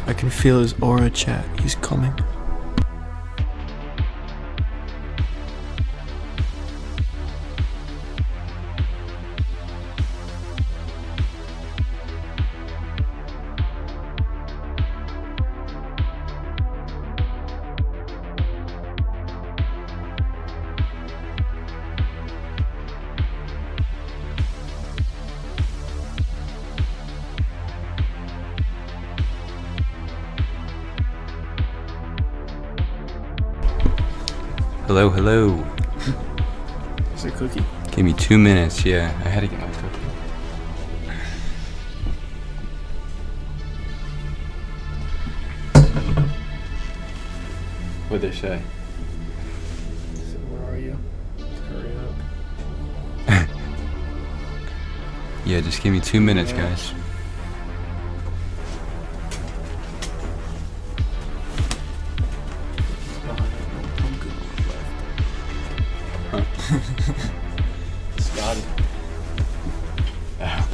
I can feel his aura, chat. He's coming. Hello, hello. Is there a cookie? Give me 2 minutes, yeah. I had to get my cookie. What'd they say? So where are you? Hurry up. Yeah, just give me 2 minutes, guys. Scotty. Ow.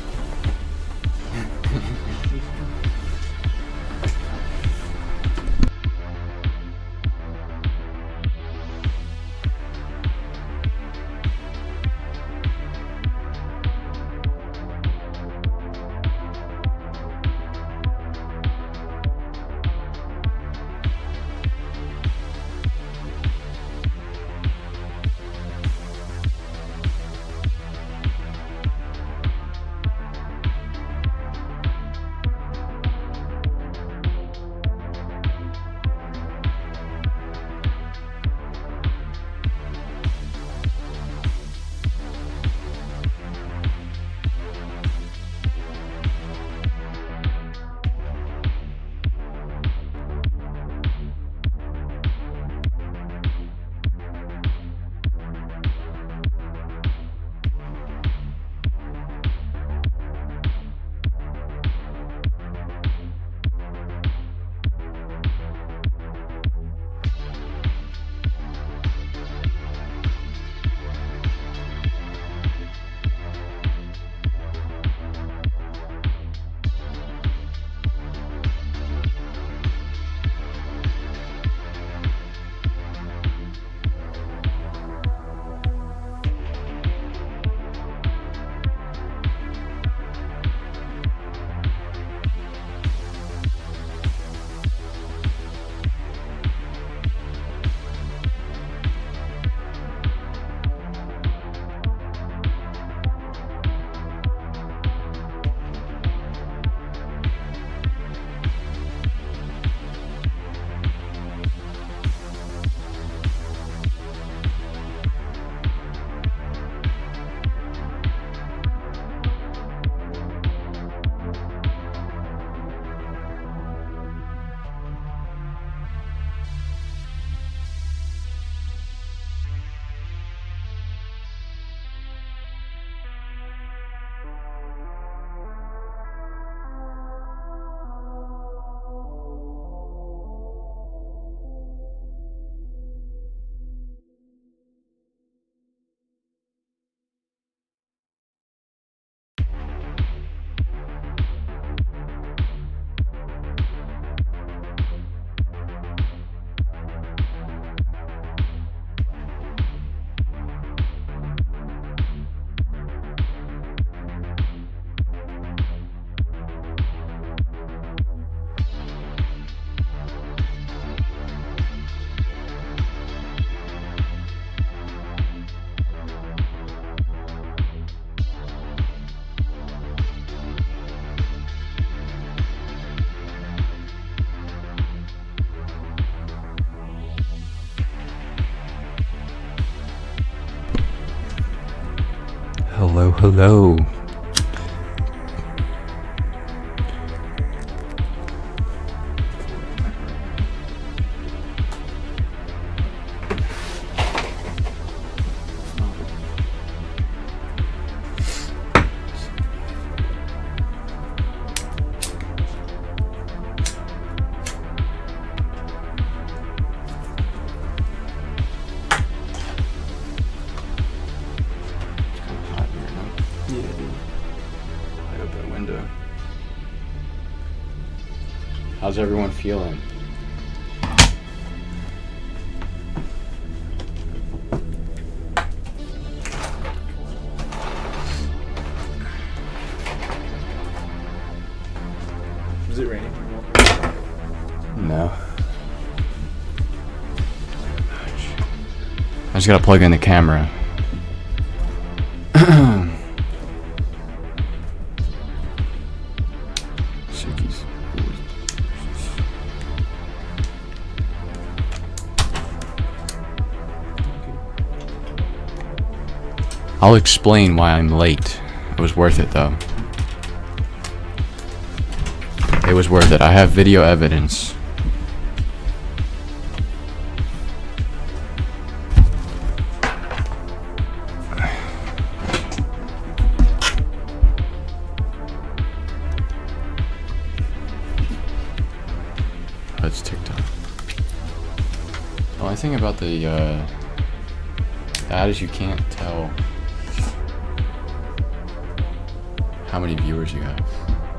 Hello, hello. Yeah, dude. How's everyone feeling? Is it raining? No. I just gotta plug in the camera. Sickies. I'll explain why I'm late. It was worth it though. It was worth it. I have video evidence. That's TikTok. The only thing about the ad is you can't tell how many viewers you have.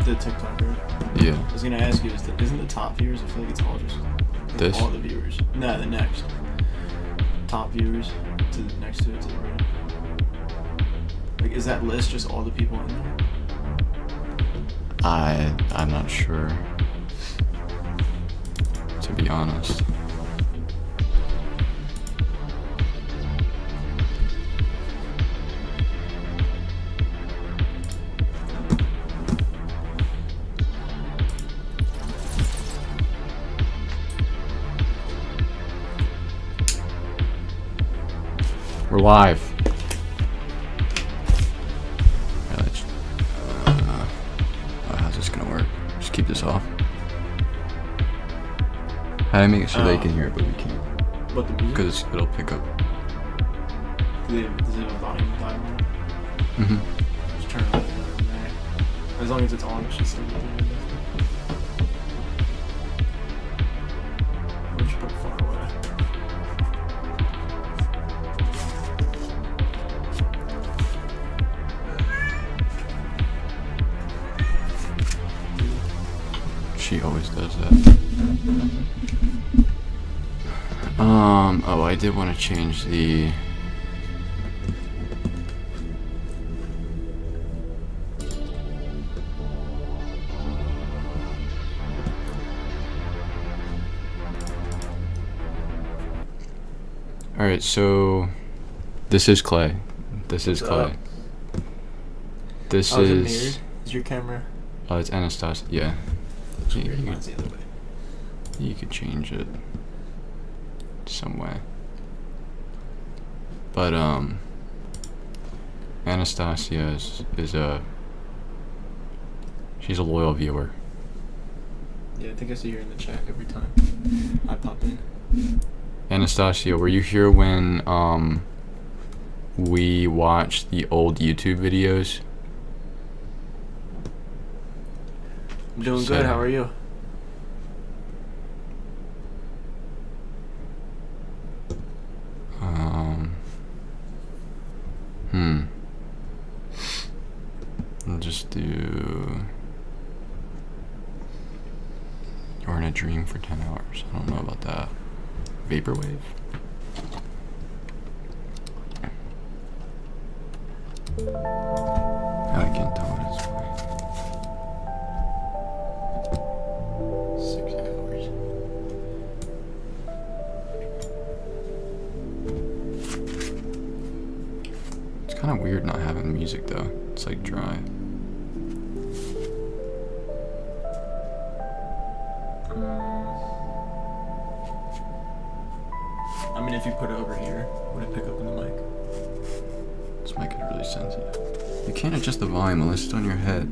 The TikTok, right? Yeah. I was gonna ask you, isn't the top viewers? I feel like it's all just This? all the viewers. No, the next top viewers to the next to it to the right. Like, is that list just all the people in there? I'm not sure. To be honest. We're live. Yeah, let's, how's this gonna work? Just keep this off. How do I make it so they can hear it, but we can't? What the music? Because it'll pick up. Does it have a volume dial? Mm-hmm. Just turn it on. As long as it's on, it should still be there. Or just put it far away. She always does that. Oh, I did want to change the... Alright, so... This is Clay. This is Clay. This Oh, is... Is your camera? Oh, it's Anastasia. Yeah. Looks Yeah, weird. you- Mine's the other way. You could change it some way. But Anastasia is a she's a loyal viewer. Yeah, I think I see her in the chat every time I pop in. Anastasia, were you here when we watched the old YouTube videos? I'm doing So- good. How are you? I'll just do. You're in a dream for 10 hours. I don't know about that. Vaporwave? I can't tell what it's for. 6 hours. It's kind of weird not having music though. It's like dry. I mean, if you put it over here, would it pick up in the mic? This mic is really sensitive. You can't adjust the volume unless it's on your head.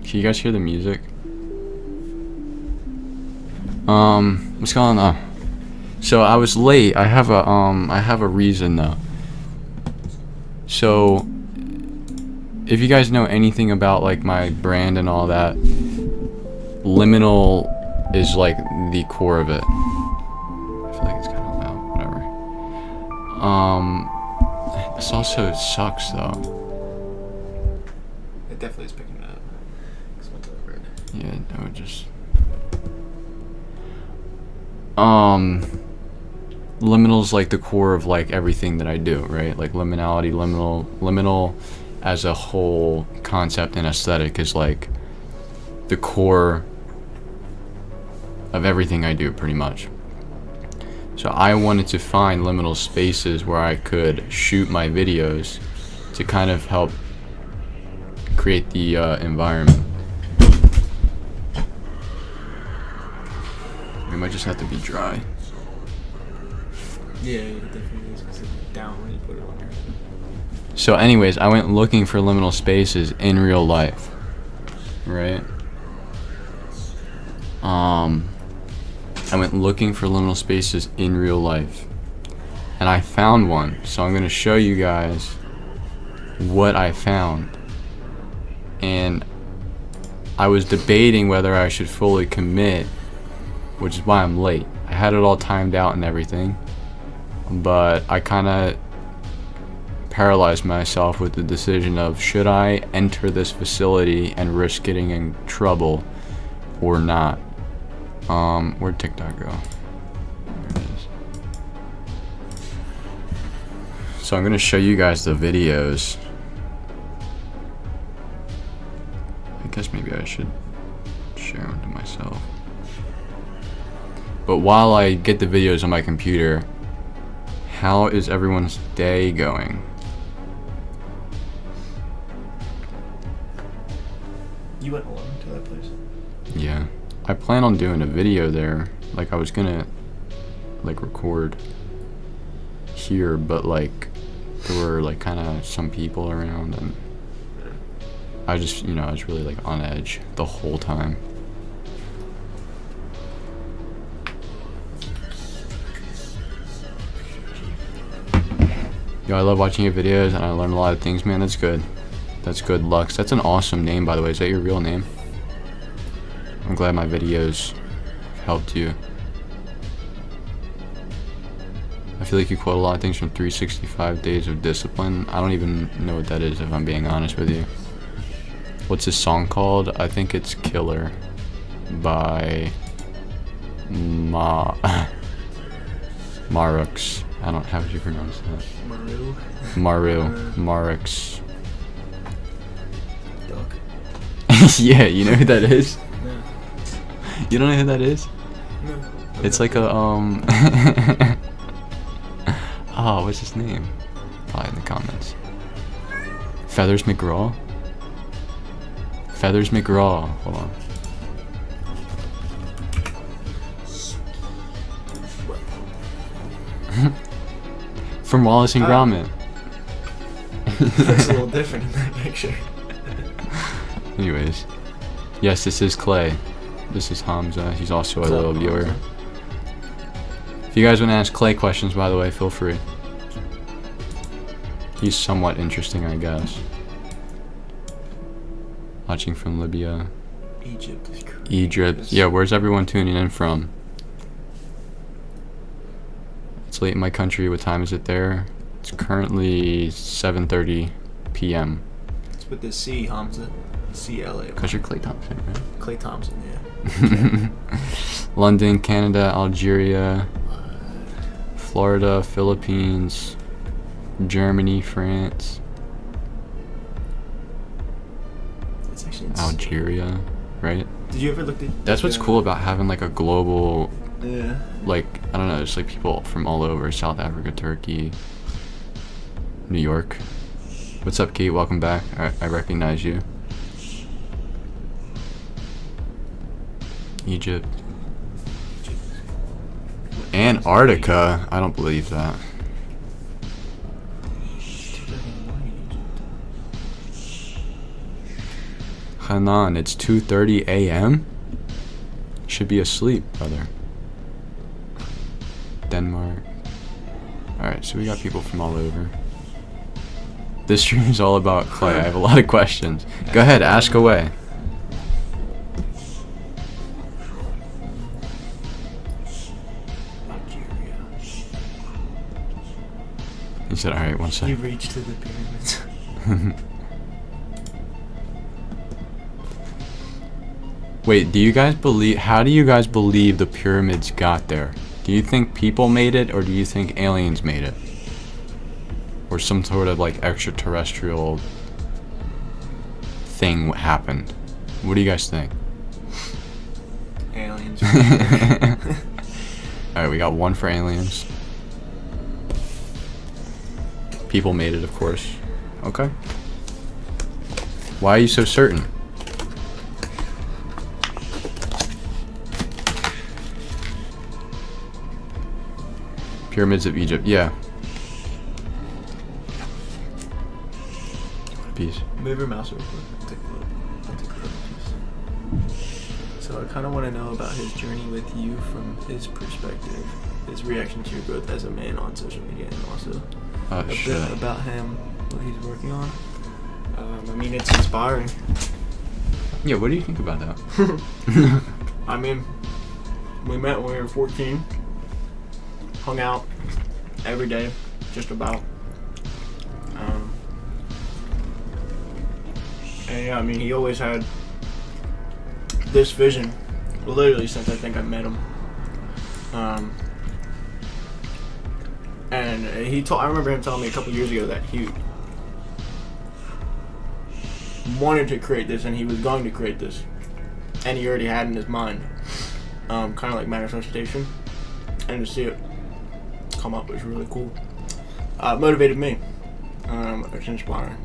Can you guys hear the music? What's going on? So I was late. I have a reason though. So if you guys know anything about like my brand and all that, Liminal is like the core of it. This also sucks though. It definitely is picking it up. Cause what's over it? Yeah, no, just liminal's like the core of like everything that I do, right? Like liminality, liminal as a whole concept and aesthetic is like the core of everything I do pretty much. So I wanted to find liminal spaces where I could shoot my videos to kind of help create the environment. It might just have to be dry. Yeah, it definitely is because it's down when you put it on your head. So anyways, I went looking for liminal spaces in real life, right? I went looking for liminal spaces in real life, and I found one. So I'm gonna show you guys what I found. And I was debating whether I should fully commit, which is why I'm late. I had it all timed out and everything, but I kind of paralyzed myself with the decision of should I enter this facility and risk getting in trouble or not. Where'd TikTok go? There it is. So I'm gonna show you guys the videos. I guess maybe I should share them to myself. But while I get the videos on my computer, how is everyone's day going? You went alone to that place? Yeah. I plan on doing a video there. Like I was gonna like record here, but like there were like kind of some people around and I just, you know, I was really like on edge the whole time. Yo, I love watching your videos and I learn a lot of things, man. That's good. That's good, Lux. That's an awesome name, by the way. Is that your real name? I'm glad my videos helped you. I feel like you quote a lot of things from 365 Days of Discipline. I don't even know what that is, if I'm being honest with you. What's this song called? I think it's Killer by Marux. I don't, how would you pronounce that? Marux. Duck. Yeah, you know who that is? No. You don't know who that is? No. It's like a oh, what's his name? Probably in the comments. Feathers McGraw? Feathers McGraw. Hold on. From Wallace and Gromit. Looks a little different in that picture. Anyways. Yes, this is Clay. This is Hamza. He's also a little viewer. If you guys want to ask Clay questions, by the way, feel free. He's somewhat interesting, I guess. Watching from Libya. Egypt is crazy. Egypt. Yeah, where's everyone tuning in from? It's late in my country. What time is it there? It's currently 7:30 p.m. It's with the C, Hamza. C-L-A. Because you're Clay Thompson, right? Clay Thompson, yeah. London, Canada, Algeria, Florida, Philippines, Germany, France, It's actually Algeria, right? Did you ever look at... That's what's cool about having like a global, Yeah. like, I don't know, just like people from all over, South Africa, Turkey, New York. What's up, Kate? Welcome back. I recognize you. Egypt. Antarctica? I don't believe that. Hanan, it's 2:30 a.m.? Should be asleep, brother. Denmark. Alright, so we got people from all over. This stream is all about Clay. I have a lot of questions. Go ahead, ask away. He said, "All right, one He second." reached to the pyramids. Wait, do you guys believe? How do you guys believe the pyramids got there? Do you think people made it, or do you think aliens made it, or some sort of like extraterrestrial thing happened? What do you guys think? Aliens. Alright, we got one for aliens. People made it, of course. Okay. Why are you so certain? Pyramids of Egypt, yeah. Peace. Move your mouse real quick. Take a look. I'll take a look. So I kind of want to know about his journey with you from his perspective, his reaction to your growth as a man on social media, and also a bit about him, what he's working on. I mean, it's inspiring. Yeah, what do you think about that? I mean, we met when we were 14, hung out every day, just about. And yeah, I mean, he always had this vision, literally since I think I met him. And I remember him telling me a couple years ago that he wanted to create this and he was going to create this. And he already had in his mind, kind of like manifestation. And to see it come up was really cool. It motivated me. It's inspiring.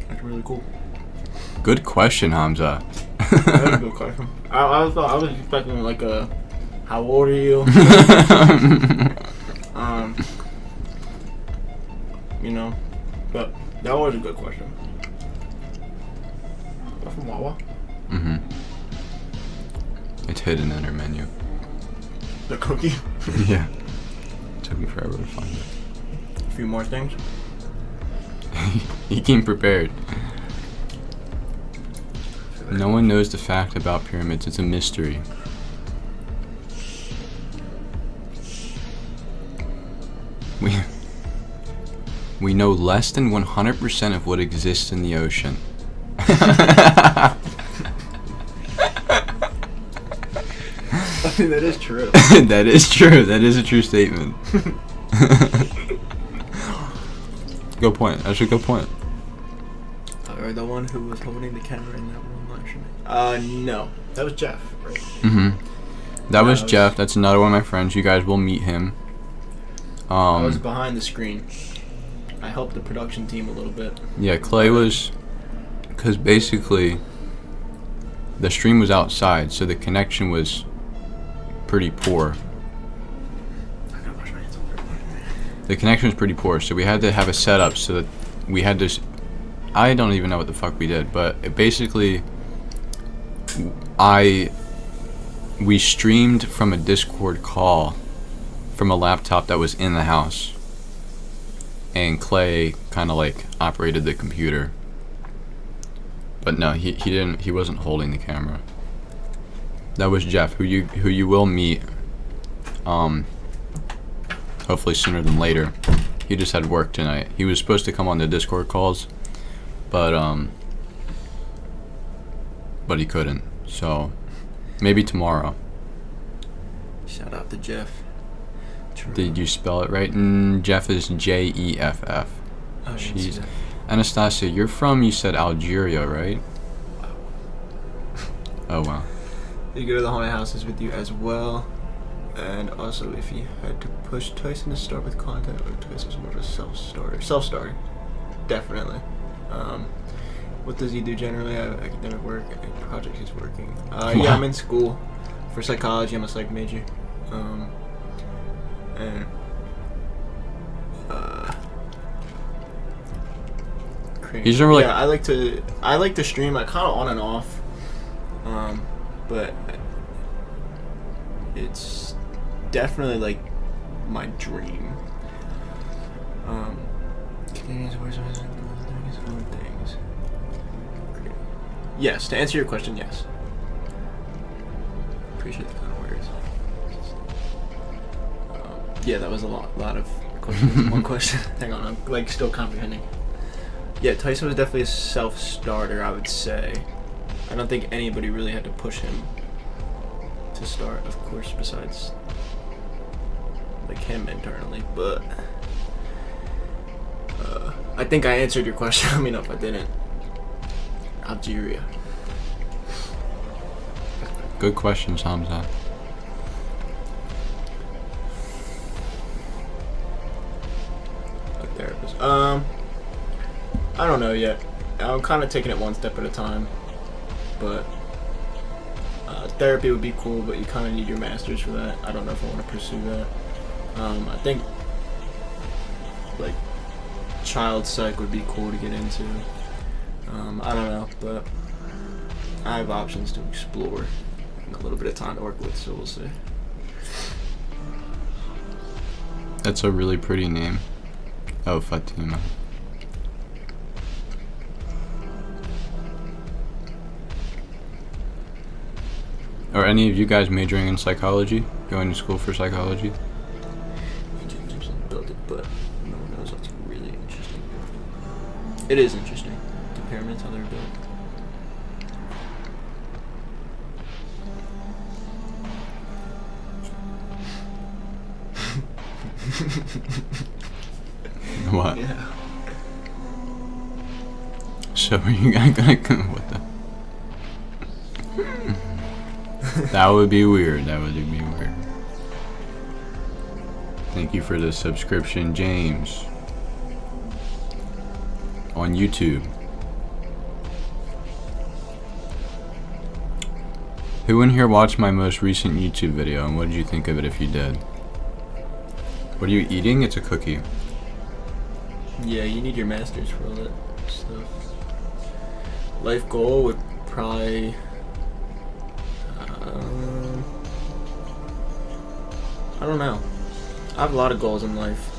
It's really cool. Good question, Hamza. That's a good question. I was expecting like a, how old are you? You know, but that was a good question. That from Wawa? Mm-hmm. It's hidden in our menu. The cookie? Yeah. It took me forever to find it. A few more things. You came prepared. No one knows the fact about pyramids. It's a mystery. We know less than 100% of what exists in the ocean. I mean, that is true. That is true. That is a true statement. Good point. That's a good point. Or the one who was holding the camera in that one lecture. No. That was Jeff, right? Mm-hmm. That was Jeff. That's another one of my friends. You guys will meet him. I was behind the screen. I helped the production team a little bit. Yeah, Clay was... Because basically, the stream was outside, so the connection was pretty poor. I gotta wash my hands. The connection was pretty poor, so we had to have a setup so that we had this... I don't even know what the fuck we did, but it basically... We streamed from a Discord call from a laptop that was in the house. And Clay kind of like operated the computer. But no, he didn't. He wasn't holding the camera. That was Jeff, who you will meet. Hopefully sooner than later. He just had work tonight. He was supposed to come on the Discord calls, but he couldn't. So maybe tomorrow. Shout out to Jeff. True. Did you spell it right? Jeff is Jeff. Oh, Jeez. Anastasia, you're from, you said Algeria, right? Oh, wow. You go to the haunted houses with you as well. And also, if you had to push Tyson to start with content, or Tyson's more of a self-starter. Self-starter. Definitely. What does he do generally? Academic work, a project he's working. Yeah, I'm in school for psychology. I'm a psych major. He's never like... Yeah, I like to stream. I kind of on and off, but it's definitely like my dream. Things. Yes, to answer your question, yes. Appreciate the kind of words. Yeah, that was a lot of question. One question. Hang on, I'm like still comprehending. Yeah, Tyson was definitely a self-starter, I would say. I don't think anybody really had to push him to start, of course, besides like him internally. But I think I answered your question. Let me know if I didn't. Algeria. Good questions, Hamza. A therapist. I don't know yet. I'm kind of taking it one step at a time. But therapy would be cool, but you kind of need your master's for that. I don't know if I want to pursue that. I think like child psych would be cool to get into. I don't know, but I have options to explore and a little bit of time to work with, so we'll see. That's a really pretty name. Oh, Fatima. Are any of you guys majoring in psychology? Going to school for psychology? James built it, but no one knows what's really interesting. It is interesting. The pyramids, how they're built. What? Yeah. So are you guys gonna what the? That would be weird. That would be weird. Thank you for the subscription, James. On YouTube. Who in here watched my most recent YouTube video, and what did you think of it if you did? What are you eating? It's a cookie. Yeah, you need your masters for all that stuff. Life goal would probably I don't know. I have a lot of goals in life,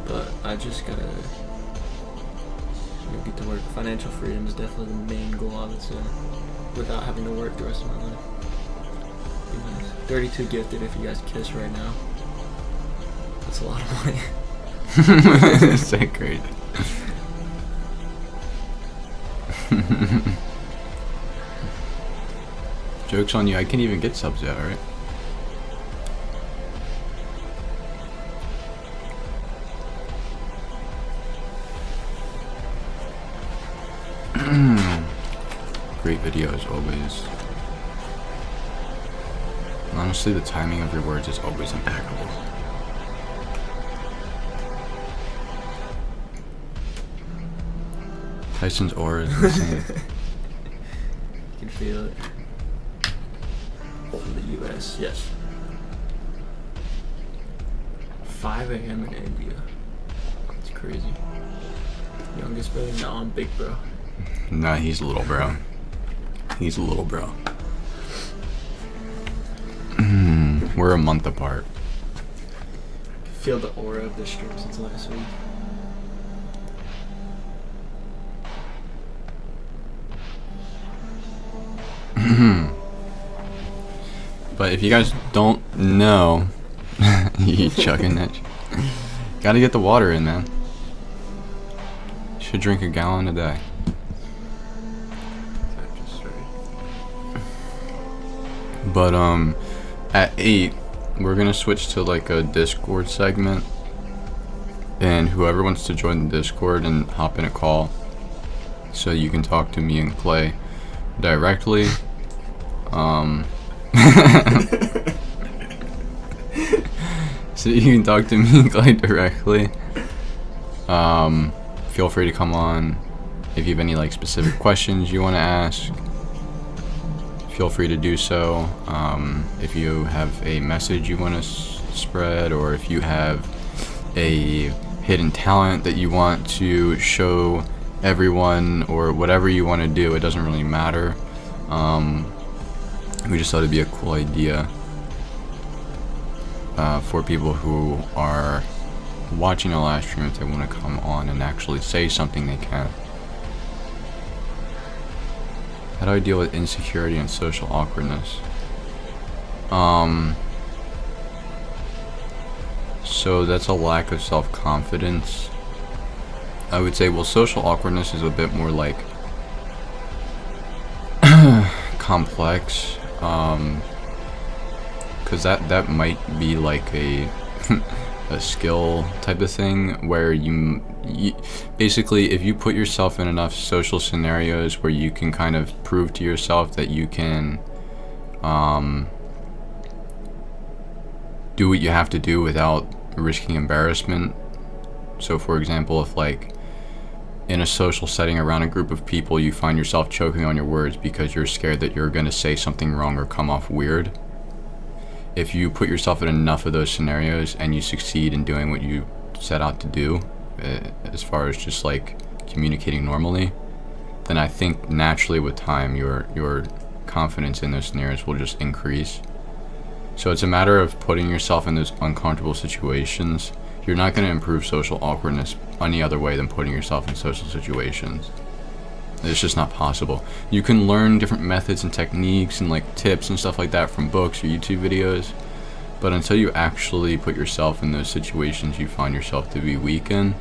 but I just gotta get to work. Financial freedom is definitely the main goal, I would say, without having to work the rest of my life. Be nice. 32 gifted if you guys kiss right now. That's a lot of money. Is that crazy? Joke's on you, I can't even get subs yet, alright? Great video as always. Honestly, the timing of your words is always impeccable. Tyson's aura is insane. You can feel it. From the US, yes. 5 a.m. in India. It's crazy. Youngest brother? No, I'm big bro. Nah, he's a little bro. He's a little bro. We're a month apart. Feel the aura of the stream since last week. But if you guys don't know, you chugging that. Gotta get the water in, man. Should drink a gallon a day. But at 8, we're gonna switch to like a Discord segment, and whoever wants to join the Discord and hop in a call, so you can talk to me and Clay directly. So you can talk to me and Clay directly. Feel free to come on if you have any like specific questions you want to ask. Feel free to do so. If you have a message you want to spread, or if you have a hidden talent that you want to show everyone, or whatever you want to do, it doesn't really matter. We just thought it'd be a cool idea for people who are watching a live stream. If they want to come on and actually say something, they can. How do I deal with insecurity and social awkwardness? So that's a lack of self-confidence. I would say, well, social awkwardness is a bit more like complex, because that might be like a a skill type of thing where you basically, if you put yourself in enough social scenarios where you can kind of prove to yourself that you can do what you have to do without risking embarrassment. So for example, if like in a social setting around a group of people you find yourself choking on your words because you're scared that you're going to say something wrong or come off weird, if you put yourself in enough of those scenarios and you succeed in doing what you set out to do, as far as just like communicating normally, then I think naturally with time your confidence in those scenarios will just increase. So it's a matter of putting yourself in those uncomfortable situations. You're not going to improve social awkwardness any other way than putting yourself in social situations. It's just not possible. You can learn different methods and techniques and like tips and stuff like that from books or YouTube videos, but until you actually put yourself in those situations you find yourself to be weak in,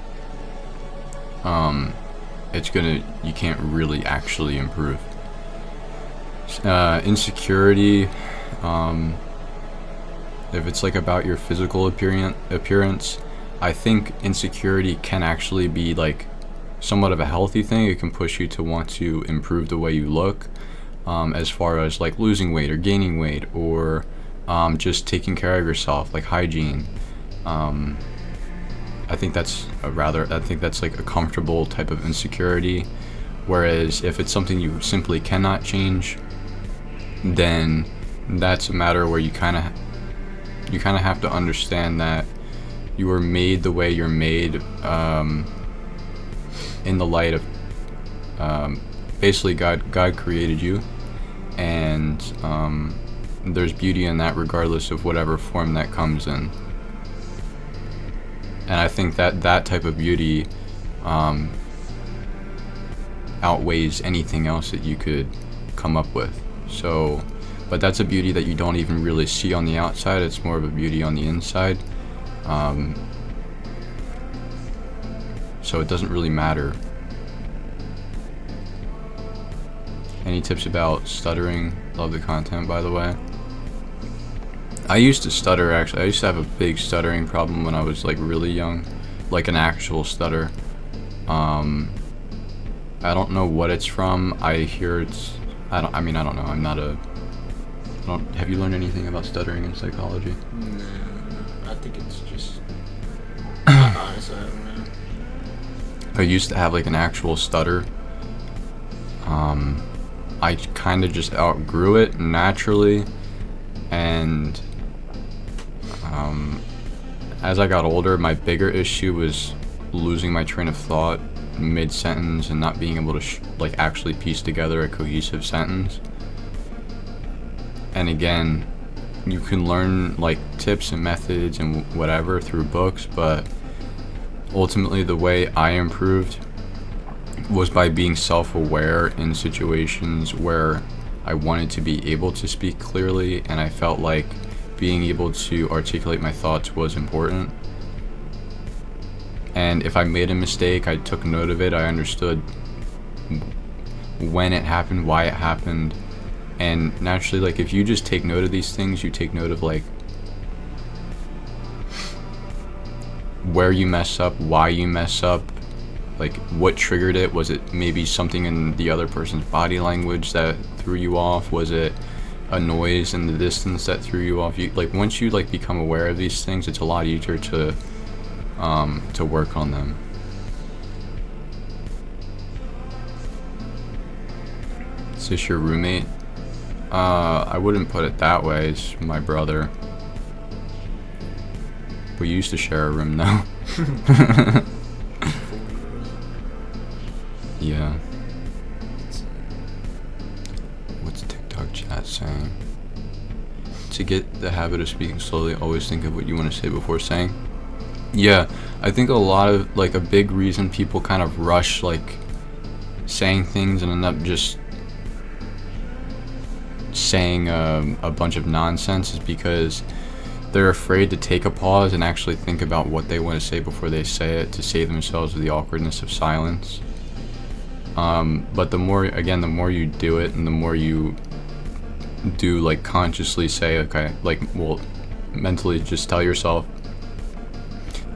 you can't really actually improve. Insecurity, if it's like about your physical appearance, I think insecurity can actually be like somewhat of a healthy thing. It can push you to want to improve the way you look, as far as like losing weight or gaining weight, or just taking care of yourself, like hygiene. I think that's like a comfortable type of insecurity. Whereas if it's something you simply cannot change, then that's a matter where you kind of have to understand that you were made the way you're made, in the light of basically God created you, and there's beauty in that regardless of whatever form that comes in. And I think that type of beauty outweighs anything else that you could come up with. So, but that's a beauty that you don't even really see on the outside. It's more of a beauty on the inside. So it doesn't really matter. Any tips about stuttering? Love the content, by the way. I used to stutter, actually. I used to have a big stuttering problem when I was like really young, like an actual stutter. I don't know what it's from. I hear it's, I don't know. Have you learned anything about stuttering in psychology? No, I think it's just, honestly, I don't know. I used to have like an actual stutter. I kind of just outgrew it naturally, and as I got older, my bigger issue was losing my train of thought mid-sentence and not being able to like actually piece together a cohesive sentence. And again, you can learn like tips and methods and whatever through books, but ultimately the way I improved was by being self-aware in situations where I wanted to be able to speak clearly, and I felt like being able to articulate my thoughts was important. And if I made a mistake, I took note of it. I understood when it happened, why it happened. And naturally, like, if you just take note of these things, you take note of like where you mess up, why you mess up, like what triggered it. Was it maybe something in the other person's body language that threw you off? Was it a noise in the distance that threw you off? Like, once you like become aware of these things, it's a lot easier to work on them. Is this your roommate? I wouldn't put it that way. It's my brother. We used to share a room though. Yeah. What's TikTok chat saying? To get the habit of speaking slowly, always think of what you want to say before saying. Yeah, I think a lot of, like, a big reason people kind of rush, like, saying things and end up just saying a bunch of nonsense is because they're afraid to take a pause and actually think about what they want to say before they say it, to save themselves the awkwardness of silence. But the more you do it, and the more you do, like, consciously say, okay, like, well, mentally just tell yourself,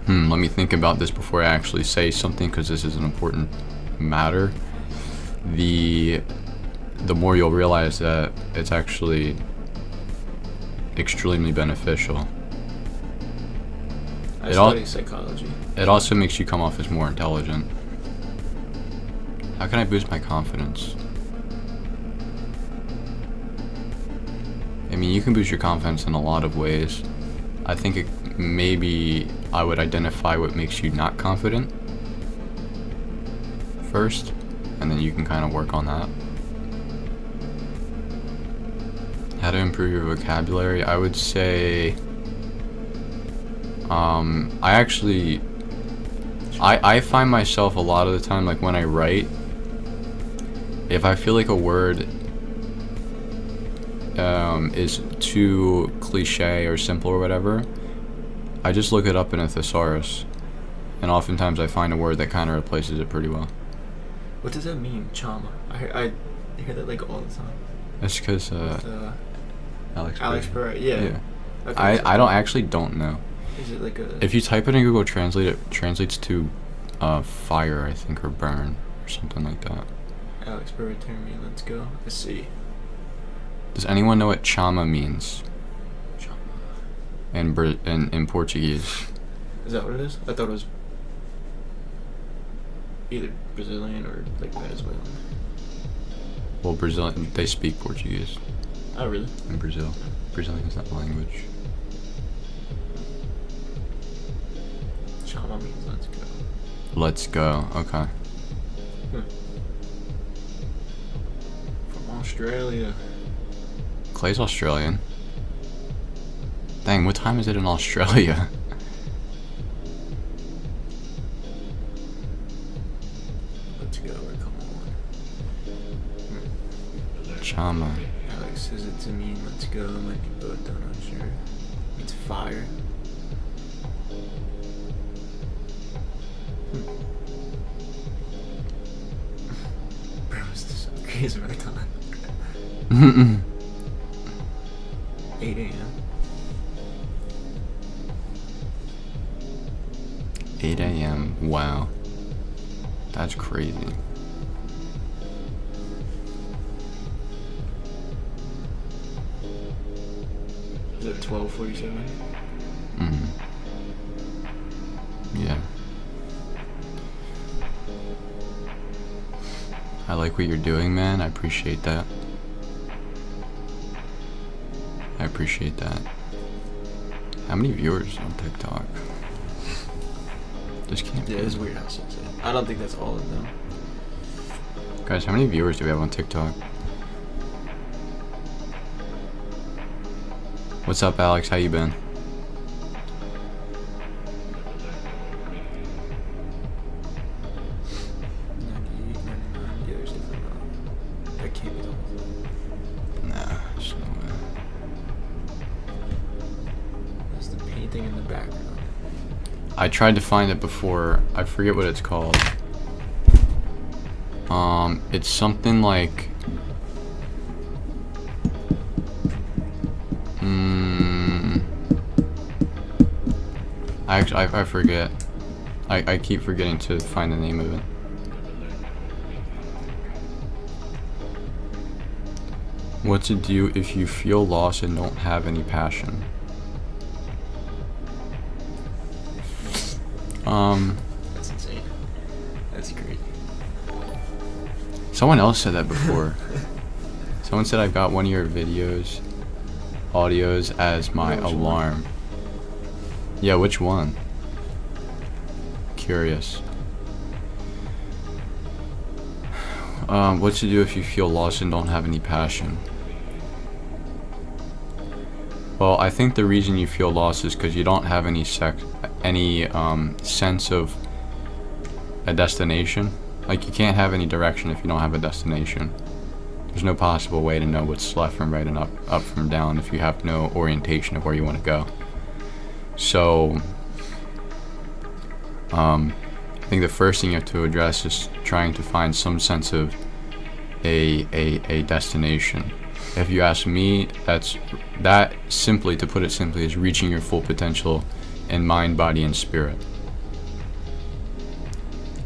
let me think about this before I actually say something, because this is an important matter, the more you'll realize that it's actually extremely beneficial. I study psychology. It also makes you come off as more intelligent. How can I boost my confidence? I mean, you can boost your confidence in a lot of ways. I think maybe I would identify what makes you not confident first, and then you can kind of work on that. How to improve your vocabulary? I would say, I find myself a lot of the time, like when I write, if I feel like a word is too cliche or simple or whatever, I just look it up in a thesaurus, and oftentimes I find a word that kind of replaces it pretty well. What does that mean, chama? I hear that like all the time. That's because Alex Pereira, yeah. Okay, I don't know. Is it like a... If you type it in Google Translate, it translates to fire, I think, or burn, or something like that. Alex Pereira, turn me, let's go. Let's see. Does anyone know what chama means? Chama. In Portuguese. Is that what it is? I thought it was either Brazilian or like Venezuelan. Well, Brazilian, they speak Portuguese. Oh, really? In Brazil. Brazilian is not the language. Chama means let's go. Let's go, okay. From Australia. Clay's Australian. Dang, what time is it in Australia? Let's go, come on. Chama. Alex says it to mean let's go, might be both done, I'm sure. It's fire. Bro, this is so crazy right time. 8 a.m. 8 a.m. Wow. That's crazy. Is it 12:47? Yeah. I like what you're doing, man. I appreciate that. I appreciate that. How many viewers on TikTok? This can't be. Yeah, it's weird how some say. I don't think that's all of them. Guys, how many viewers do we have on TikTok? What's up, Alex? How you been? In the background. I tried to find it before. I forget what it's called. It's something like I forget. I keep forgetting to find the name of it. What to do if you feel lost and don't have any passion? That's insane. That's great. Someone else said that before. Someone said I've got one of your videos, audios as my alarm. Yeah, which one? Curious. What to do if you feel lost and don't have any passion? Well, I think the reason you feel lost is because you don't have any sense of a destination. Like, you can't have any direction if you don't have a destination. There's no possible way to know what's left from right and up from down if you have no orientation of where you want to go. So, I think the first thing you have to address is trying to find some sense of a destination. If you ask me, that simply, to put it simply, is reaching your full potential in mind, body, and spirit.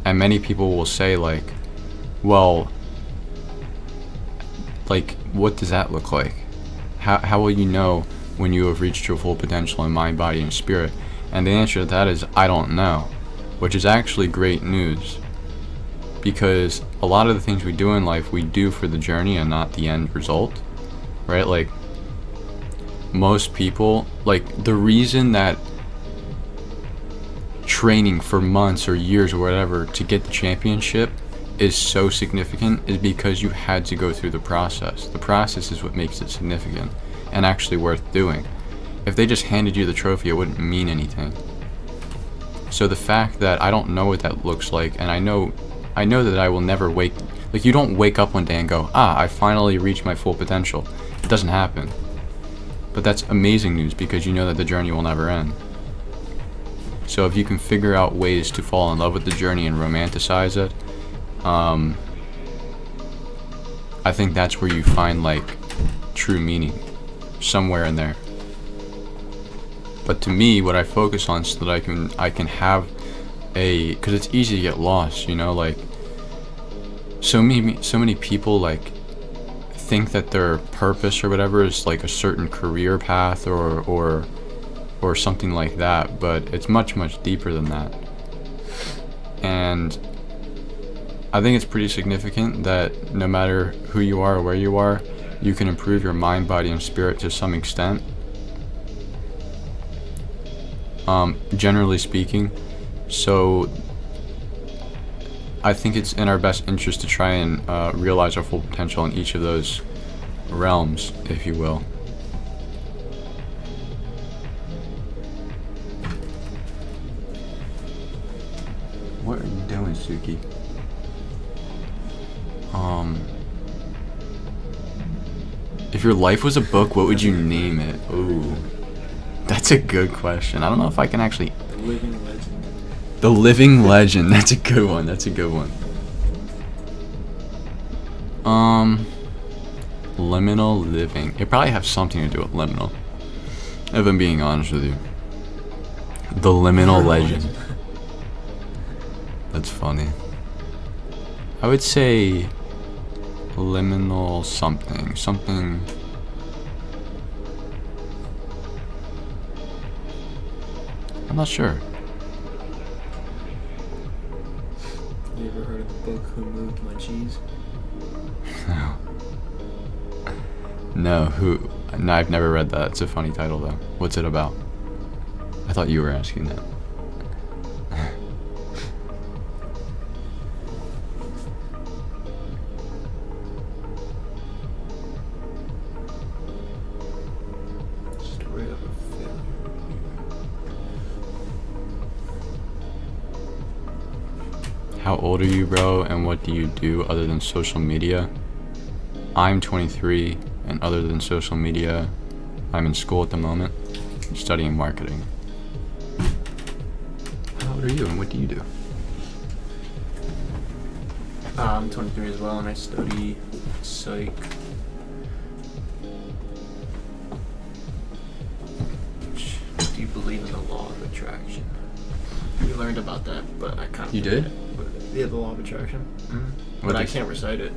And many people will say, like, well, like, what does that look like? How will you know when you have reached your full potential in mind, body, and spirit? And the answer to that is, I don't know, which is actually great news, because a lot of the things we do in life, we do for the journey and not the end result, right? Like, most people, like, the reason that training for months or years or whatever to get the championship is so significant is because you had to go through the process. The process is what makes it significant and actually worth doing. If they just handed you the trophy, it wouldn't mean anything. So the fact that I don't know what that looks like, and I know that I will never wake, like, you don't wake up one day and go, I finally reached my full potential. It doesn't happen. But that's amazing news, because you know that the journey will never end. So if you can figure out ways to fall in love with the journey and romanticize it, I think that's where you find, like, true meaning, somewhere in there. But to me, what I focus on so that I can have because it's easy to get lost, you know, like, so many people, like, think that their purpose or whatever is like a certain career path or something like that, but it's much deeper than that. And I think it's pretty significant that no matter who you are or where you are, you can improve your mind, body, and spirit to some extent. Generally speaking. So I think it's in our best interest to try and realize our full potential in each of those realms, if you will. What are you doing, Suki? If your life was a book, what would you name it? Ooh, that's a good question. I don't know if I can actually. The Living Legend. The Living Legend. That's a good one. That's a good one. Liminal living. It probably have something to do with liminal, if I'm being honest with you. The Liminal Legend. That's funny. I would say liminal something. I'm not sure. You ever heard of the book Who Moved My Cheese? No, I've never read that. It's a funny title though. What's it about? I thought you were asking that. Story of a failure. How old are you, bro, and what do you do other than social media? I'm 23, and other than social media, I'm in school at the moment, studying marketing. How old are you, and what do you do? I'm 23 as well, and I study psych. Do you believe in the law of attraction? We learned about that, but I kind of. You did? Yeah, the law of attraction. Mm-hmm. But I can't recite it.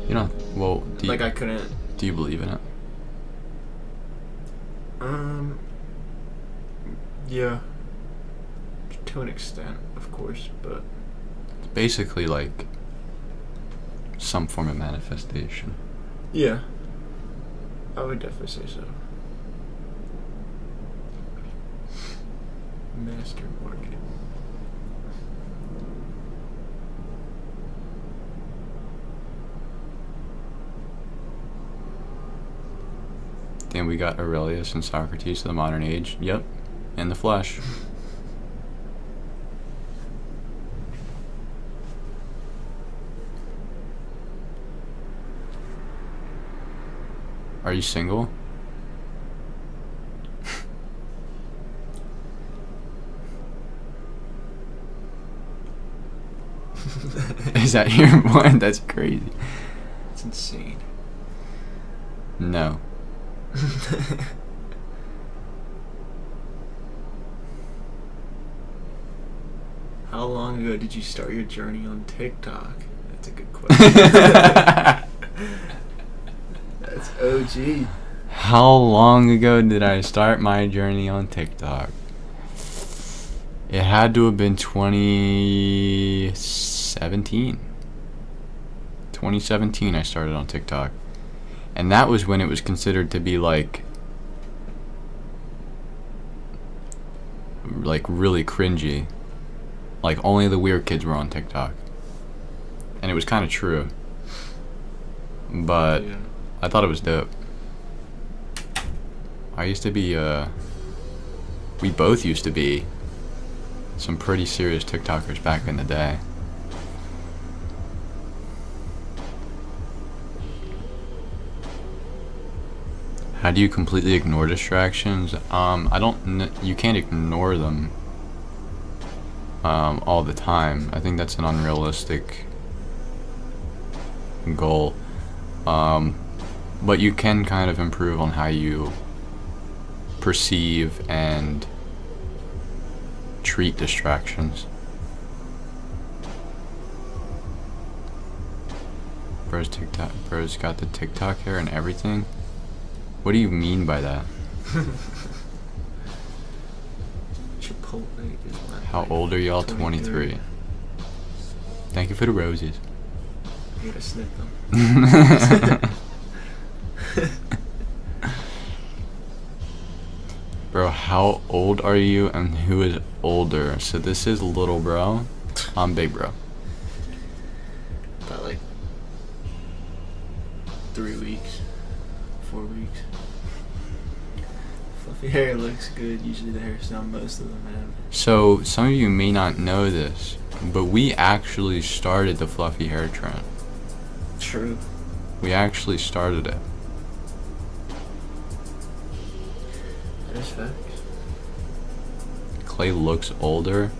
You know, well, I couldn't. Do you believe in it? Yeah. To an extent, of course, but. It's basically like some form of manifestation. Yeah. I would definitely say so. Master marketing. Then we got Aurelius and Socrates of the modern age. Yep, in the flesh. Are you single? Is that your one? That's crazy. It's insane. No. How long ago did you start your journey on TikTok? That's a good question. That's OG. How long ago did I start my journey on TikTok? It had to have been 2017. 2017 I started on TikTok. And that was when it was considered to be like really cringy. Like only the weird kids were on TikTok. And it was kind of true. But Yeah. I thought it was dope. I used to be we both used to be some pretty serious TikTokers back in the day. How do you completely ignore distractions? You can't ignore them all the time. I think that's an unrealistic goal. But you can kind of improve on how you perceive and treat distractions. Bro's got the TikTok hair and everything. What do you mean by that? Chipotle is my How life. old are y'all? 23. Thank you for the roses. I gotta sniff them. Bro, how old are you and who is older? So this is little bro. I'm big bro. About like 3 weeks, 4 weeks. Fluffy hair looks good. Usually the hairstyle most of them have. So some of you may not know this, but we actually started the fluffy hair trend. True. We actually started it. That is facts. Clay looks older.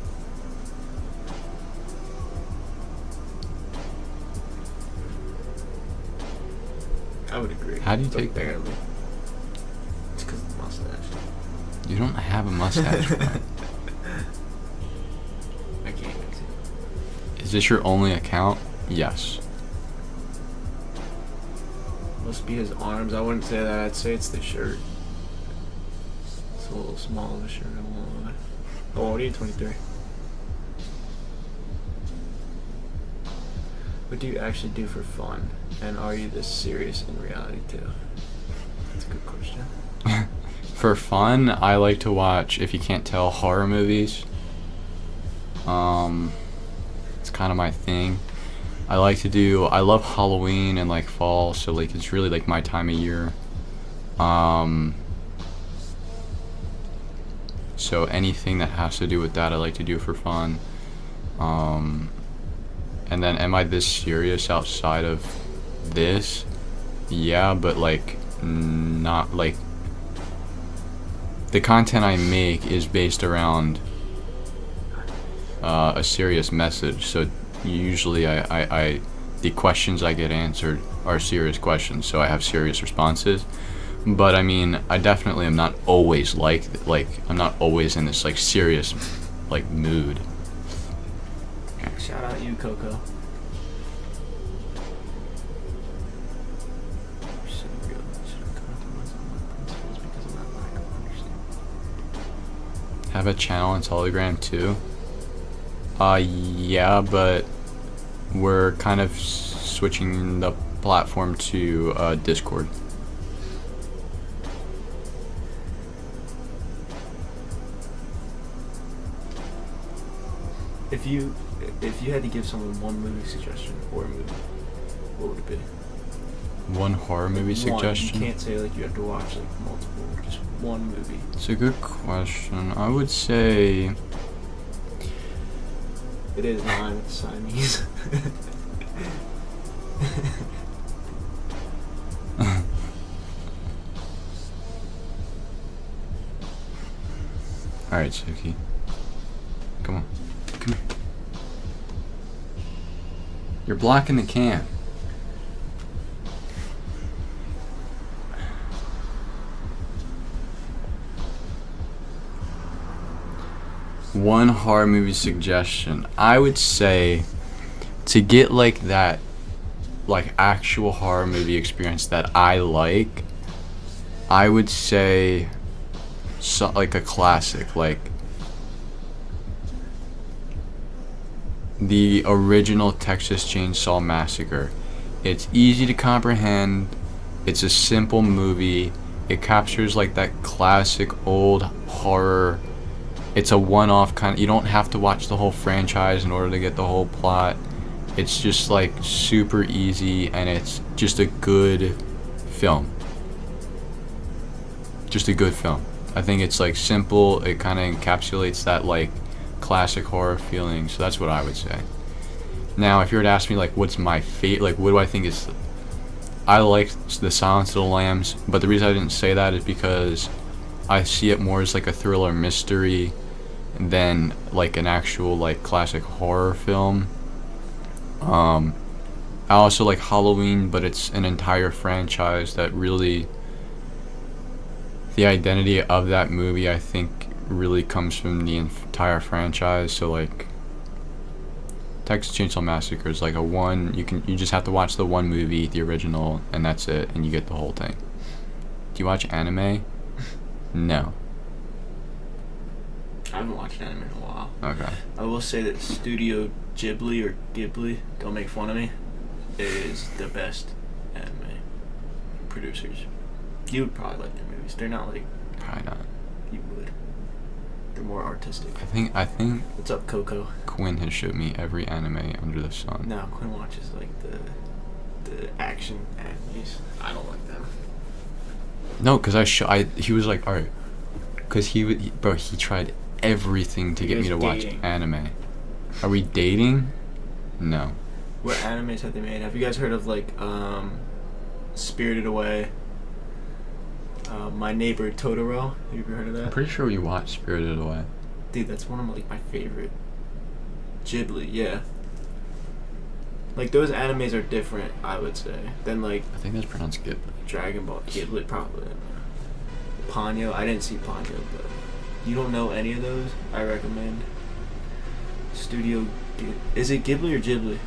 I would agree. How do you but take that? barely. It's because of the mustache. You don't have a mustache, bro. I can't even see. Is this your only account? Yes. Must be his arms. I wouldn't say that. I'd say it's the shirt. It's a little small of a shirt. I won't lie. Oh, what are you, 23? What do you actually do for fun? And are you this serious in reality too? That's a good question. For fun, I like to watch, if you can't tell, horror movies. It's kind of my thing. I love Halloween and like fall, so like it's really like my time of year. So anything that has to do with that, I like to do for fun. And then, am I this serious outside of this? Yeah, but like not like the content I make is based around a serious message. So usually the questions I get answered are serious questions, so I have serious responses. But I mean, I definitely am not always like I'm not always in this like serious like mood. Shout out you, Coco. You're so real. I shouldn't compromise on my principles because of my lack of understanding. Have a channel on Telegram too? Yeah, but we're kind of switching the platform to Discord. If you had to give someone one movie suggestion or a movie, what would it be? One horror movie suggestion? You can't say like you have to watch like multiple, just one movie. It's a good question. I would say It is mine with the Siamese. Alright, Suki. Come on. Come here. You're blocking the cam. One horror movie suggestion. I would say to get like that like actual horror movie experience that I like, I would say like a classic, like the original Texas Chainsaw Massacre. It's easy to comprehend. It's a simple movie. It captures like that classic old horror. It's a one-off kind of, you don't have to watch the whole franchise in order to get the whole plot. It's just like super easy, and it's just a good film. Just a good film. I think it's like simple. It kind of encapsulates that like classic horror feeling. So that's what I would say. Now, if you were to ask me like what's my favorite, like what do I think is, I like The Silence of the Lambs, but the reason I didn't say that is because I see it more as like a thriller mystery than like an actual like classic horror film. I also like Halloween, but it's an entire franchise that really, the identity of that movie I think really comes from the entire franchise. So like Texas Chainsaw Massacre is like a one, you just have to watch the one movie, the original, and that's it, and you get the whole thing. Do you watch anime? No. I haven't watched anime in a while. Okay. I will say that Studio Ghibli, don't make fun of me, is the best anime producers. You would probably like their movies. They're not like... Probably not. You would. They're more artistic. I think What's up, Coco? Quinn has showed me every anime under the sun. No, Quinn watches like the action animes. I don't like them. No, because he was like, alright. Because he tried everything to get me to watch anime. Are we dating? No. What animes have they made? Have you guys heard of like Spirited Away? My Neighbor Totoro. Have you ever heard of that? I'm pretty sure you watched Spirited Away. Dude, that's one of like my favorite. Ghibli, yeah. Like those animes are different, I would say, than like I think that's pronounced Ghibli. Dragon Ball. Ghibli, probably. Ponyo. I didn't see Ponyo, but you don't know any of those? I recommend. Studio. Is it Ghibli or Ghibli?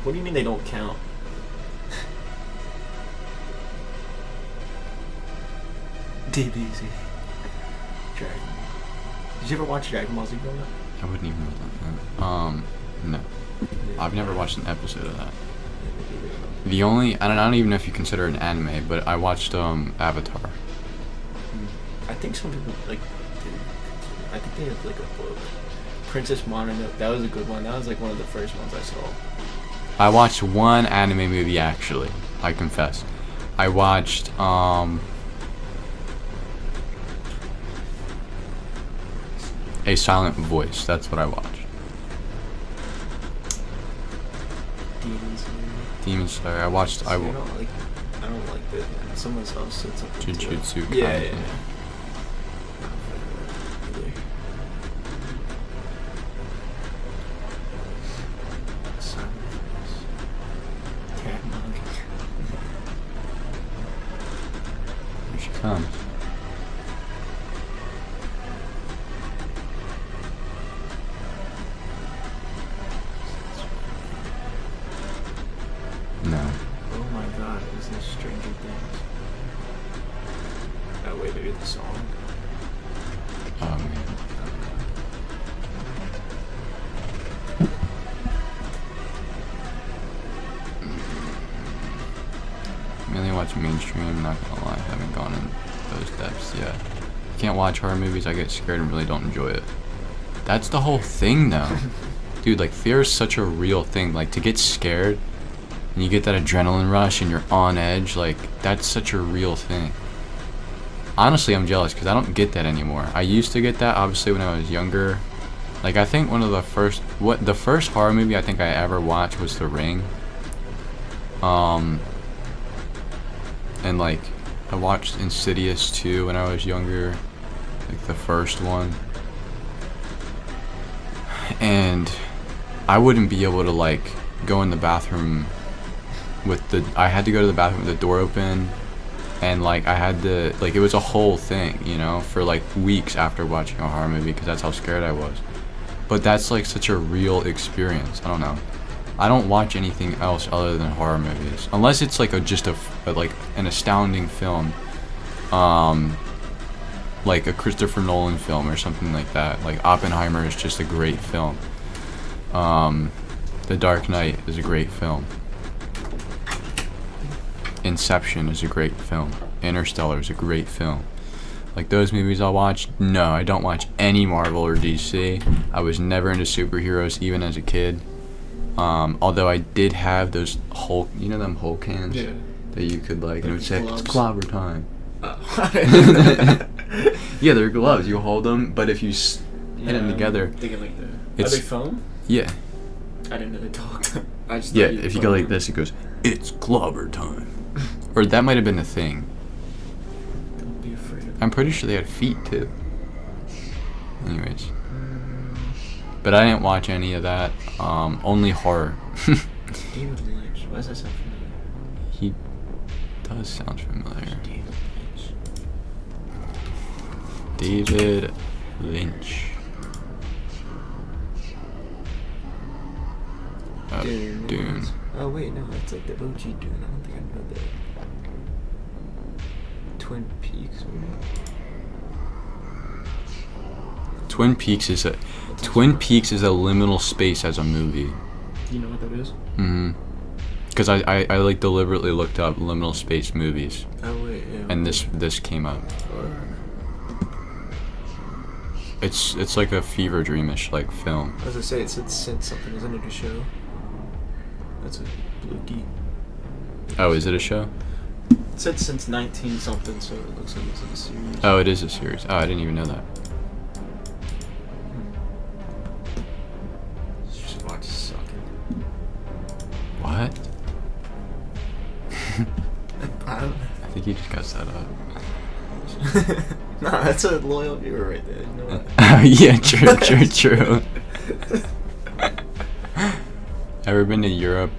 What do you mean they don't count? DBZ. Dragon Ball. Did you ever watch Dragon Ball Z growing up? I wouldn't even know that. No. I've never watched an episode of that. The only, I don't even know if you consider it an anime, but I watched Avatar. I think some people like. I think they have like a book. Princess Mononoke. That was a good one. That was like one of the first ones I saw. I watched one anime movie actually. I confess. I watched A Silent Voice. That's what I watched. Demon Slayer. I watched. See, I don't like that. Someone else said something. Jujutsu Kaisen. Yeah. Here she comes. No. Oh my god, is this Stranger Things? Oh wait, maybe the song. Oh man. Mainly watch mainstream, not gonna lie, I haven't gone in those depths yet. Can't watch horror movies, I get scared and really don't enjoy it. That's the whole thing though. Dude, like fear is such a real thing. Like to get scared and you get that adrenaline rush and you're on edge, like that's such a real thing. Honestly, I'm jealous because I don't get that anymore. I used to get that obviously when I was younger. Like I think one of the first horror movie I think I ever watched was The Ring. And like I watched Insidious 2 when I was younger, like the first one. And I wouldn't be able to like go in the bathroom I had to go to the bathroom with the door open, and like I had to, like, it was a whole thing, you know, for like weeks after watching a horror movie, because that's how scared I was. But that's like such a real experience. I don't know. I don't watch anything else other than horror movies, unless it's like like an astounding film, like a Christopher Nolan film or something like that. Like Oppenheimer is just a great film. The Dark Knight is a great film. Inception is a great film. Interstellar is a great film. Like those movies I'll watch. No, I don't watch any Marvel or DC. I was never into superheroes even as a kid. Although I did have those Hulk, you know them Hulk hands? Yeah. That you could like, and it would say, gloves. it's clobber time. Oh. Yeah, they're gloves. You hold them, but if you hit them together. I'm thinking like It's- are they foam? Yeah. I didn't know they talked. I just Yeah, thought if you go like this, it goes, it's clobber time. Or that might have been a thing. Don't be afraid of I'm pretty sure they had feet too. Anyways. But I didn't watch any of that. Only horror. David Lynch. Why does that sound familiar? He does sound familiar. David Lynch. David Lynch. Dune. Oh wait, no, that's like the OG Dune. I don't think I know that. Twin Peaks. Twin Peaks is a liminal space as a movie. You know what that is? Mm-hmm. Because I like deliberately looked up liminal space movies, Oh wait, yeah. and this came up. It's like a fever dreamish like film. I was gonna say it said something. Isn't it a show? That's a Blue Oh, is it a show? It said since 19 something, so it looks like it's like a series. Oh, it is a series. Oh, I didn't even know that. Just watch sucking. What? I don't I think you just got set up. Nah, that's a loyal viewer right there. You know what? Oh yeah, true. Ever been to Europe?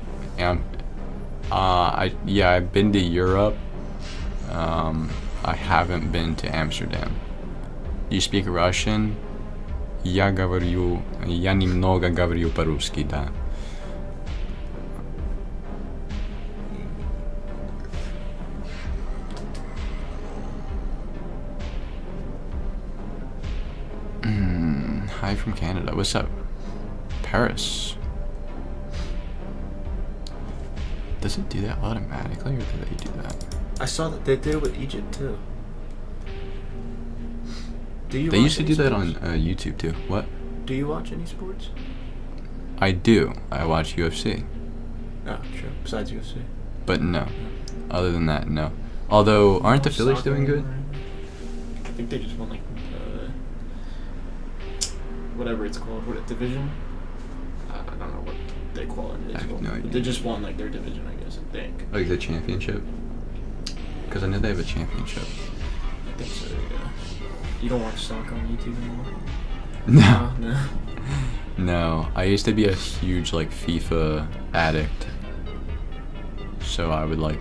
I've been to Europe. I haven't been to Amsterdam. You speak Russian? Я немного говорю по-русски, да. Hi from Canada. What's up? Paris. Does it do that automatically, or do they do that? I saw that they did it with Egypt too. Do you They watch used to any do that on sports? YouTube too. What? Do you watch any sports? I do. I watch UFC. Oh, sure. Besides UFC. But no. Other than that, no. Although, aren't the Phillies Soccer doing good? or- I think they just won like whatever it's called. What division? I don't know what they call it. I have no But idea. they just won like their division, I guess. I think. Like the championship? Because I know they have a championship. I think so. Yeah. You don't watch soccer on YouTube anymore? No. No. No. I used to be a huge like FIFA addict. So I would like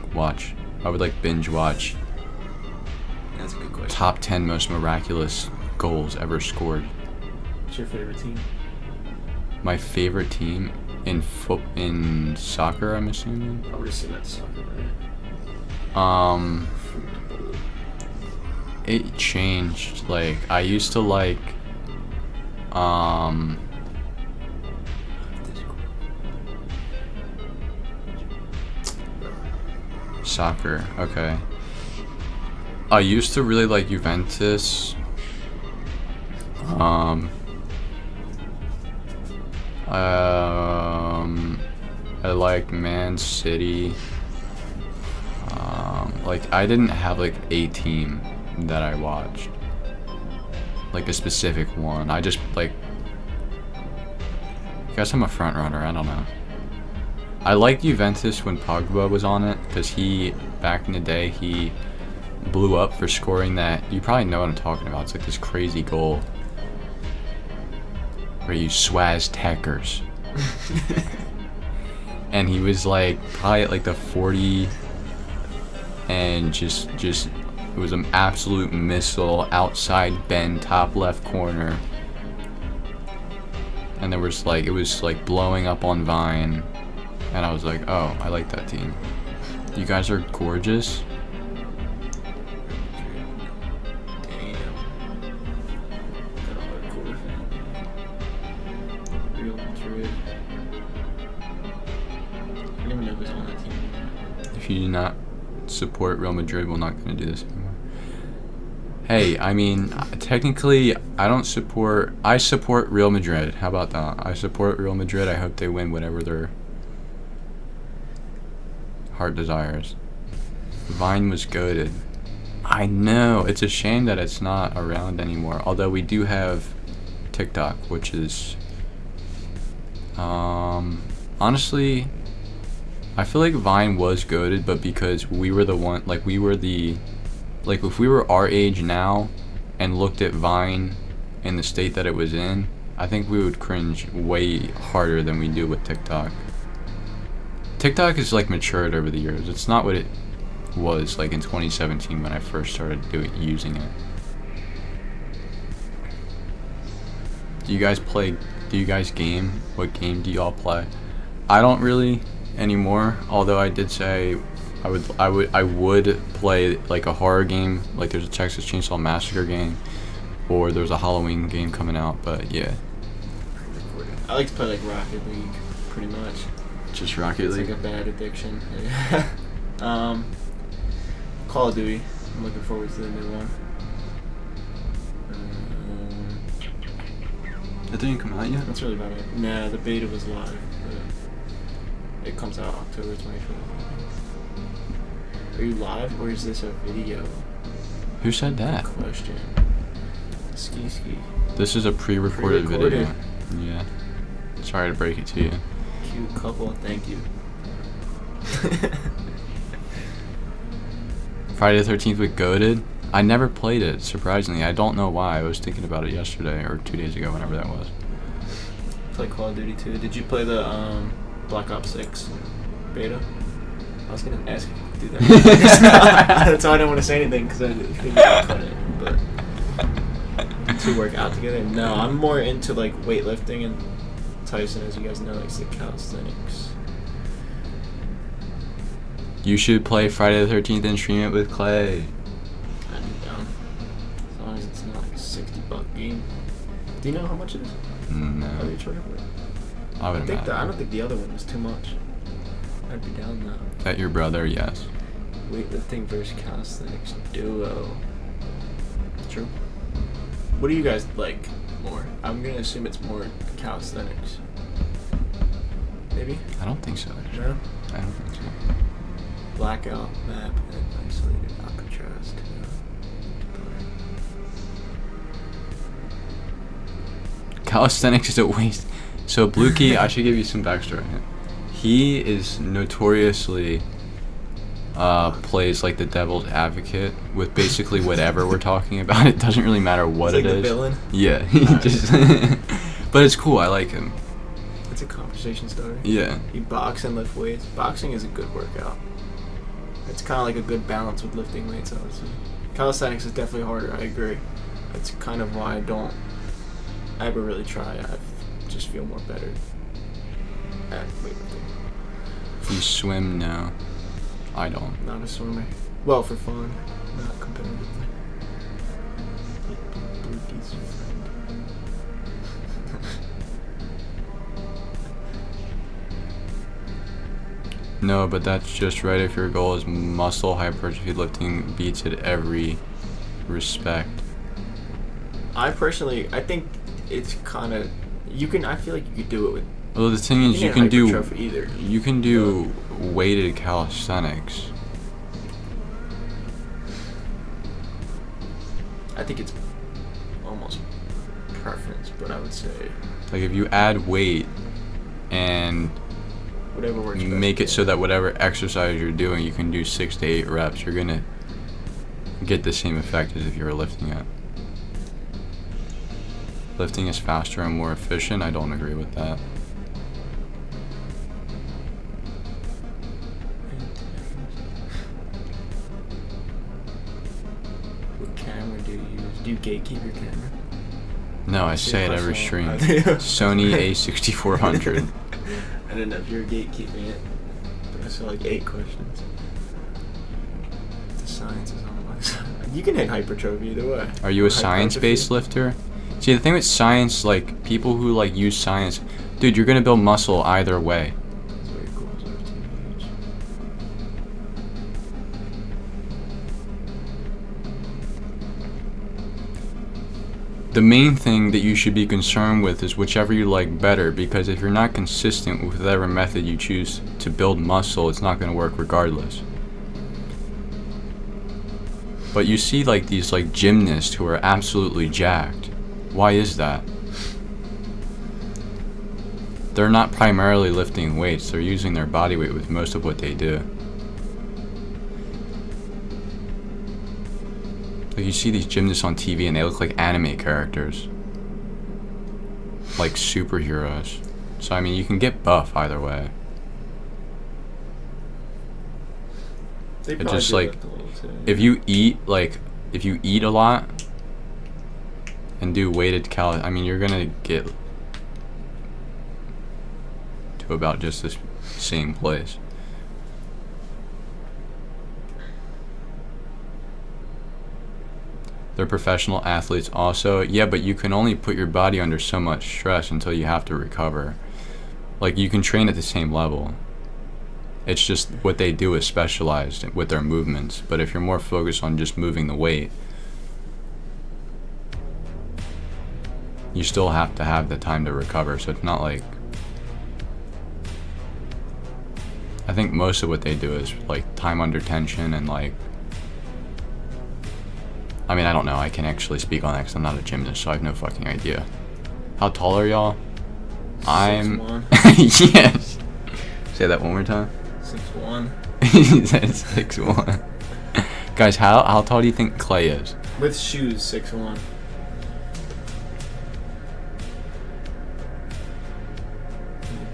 binge watch That's a good question. top 10 most miraculous goals ever scored. What's your favorite team? My favorite team in soccer, I'm assuming. I would assume that's soccer, right? It changed. Like I used to like soccer. Okay. I used to really like Juventus. I like Man City. Like I didn't have like a team that I watched, like a specific one. I just like, I guess I'm a front runner. I don't know. I liked Juventus when Pogba was on it because he, back in the day, he blew up for scoring that. You probably know what I'm talking about. It's like this crazy goal where you swaz techers. and he was like probably at like the 40, and just it was an absolute missile outside bend, top left corner. And there was like, it was like blowing up on Vine, and I was like, oh, I like that team. You guys are gorgeous. Damn. Got a hardcore fan. Real Madrid. I didn't even know who was on that team. If you do not support Real Madrid, we're not going to do this anymore. Hey, I mean, technically, I support Real Madrid. How about that? I support Real Madrid. I hope they win whatever their heart desires. Vine was goated. I know. It's a shame that it's not around anymore. Although we do have TikTok, which is, honestly, I feel like Vine was goated, but because we were the one, like if we were our age now and looked at Vine in the state that it was in, I think we would cringe way harder than we do with TikTok. TikTok is like matured over the years. It's not what it was like in 2017 when I first started using it. Do you guys game? What game do y'all play? I don't really anymore, although I did say I would play like a horror game, like there's a Texas Chainsaw Massacre game, or there's a Halloween game coming out, but yeah. I like to play like Rocket League, pretty much. Just Rocket League? It's like a bad addiction. Call of Duty. I'm looking forward to the new one. That didn't come out yet? That's really about it. Nah, the beta was live, but it comes out October 25th. Are you live, or is this a video? Who said that? Good question. Ski. This is a pre-recorded video. Yeah. Sorry to break it to you. Cute couple, thank you. Friday the 13th with goated. I never played it, surprisingly. I don't know why. I was thinking about it yesterday or 2 days ago, whenever that was. Play Call of Duty 2. Did you play the Black Ops 6 beta? I was gonna ask if you could do that. That's why I didn't want to say anything, because I didn't think about it. But to work out together? No, I'm more into like weightlifting, and Tyson, as you guys know, likes the calisthenics. You should play Friday the 13th and stream it with Clay. I'd be down. As long as it's not like a $60 game. Do you know how much it is? No. How do you charge for it? I would imagine. I don't think the other one was too much. I'd be down now. Is that your brother? Yes. Weightlifting versus calisthenics duo. True. What do you guys like more? I'm gonna assume it's more calisthenics. Maybe? I don't think so. No? I don't think so. Blackout map and isolated Alcatraz. Calisthenics is a waste. So Blukey, I should give you some backstory on him. He is notoriously plays like the devil's advocate with basically whatever we're talking about. It doesn't really matter what it's it like is. The villain? Yeah, he just. But it's cool. I like him. It's a conversation starter. Yeah. You box and lift weights. Boxing is a good workout. It's kind of like a good balance with lifting weights, I would say. Calisthenics is definitely harder. I agree. That's kind of why I don't ever really try. I just feel more better at weightlifting. If you swim, no. I don't. Not a swimmer. Well, for fun, not competitively. Blukey's friend. No, but that's just right. If your goal is muscle hypertrophy, lifting beats it every respect. I think it's kind of I feel like you could do it with. Well, the thing is, you can do either. weighted calisthenics. I think it's almost preference, but I would say Like if you add weight and whatever works best. make it so that whatever exercise you're doing, you can do 6 to 8 reps. You're gonna get the same effect as if you were lifting it. Lifting is faster and more efficient. I don't agree with that. What camera do you use? Do you gatekeep your camera? No, I say it every stream. I do. Sony A6400. I didn't know if you were gatekeeping it. But I saw like 8 questions. The science is on my side. You can hit hypertrophy either way. Are you a science-based lifter? See, the thing with science, like, people who, like, use science... Dude, you're gonna build muscle either way. That's very cool. So TBH. The main thing that you should be concerned with is whichever you like better, because if you're not consistent with whatever method you choose to build muscle, it's not going to work regardless. But you see like these like gymnasts who are absolutely jacked. Why is that? They're not primarily lifting weights, they're using their body weight with most of what they do. Like you see these gymnasts on TV and they look like anime characters. Like superheroes. So I mean you can get buff either way. They It's just do like lift a little too, if you eat a lot and do weighted calories, I mean you're gonna get to about just this same place. They're professional athletes also. Yeah, but you can only put your body under so much stress until you have to recover. Like, you can train at the same level. It's just what they do is specialized with their movements. But if you're more focused on just moving the weight, you still have to have the time to recover. So it's not like... I think most of what they do is, like, time under tension and, like... I mean, I don't know. I can actually speak on that because I'm not a gymnast, so I have no fucking idea. How tall are y'all? 6'1". Yes. Say that one more time. 6'1". He said 6'1". Guys, how tall do you think Clay is? With shoes, 6'1".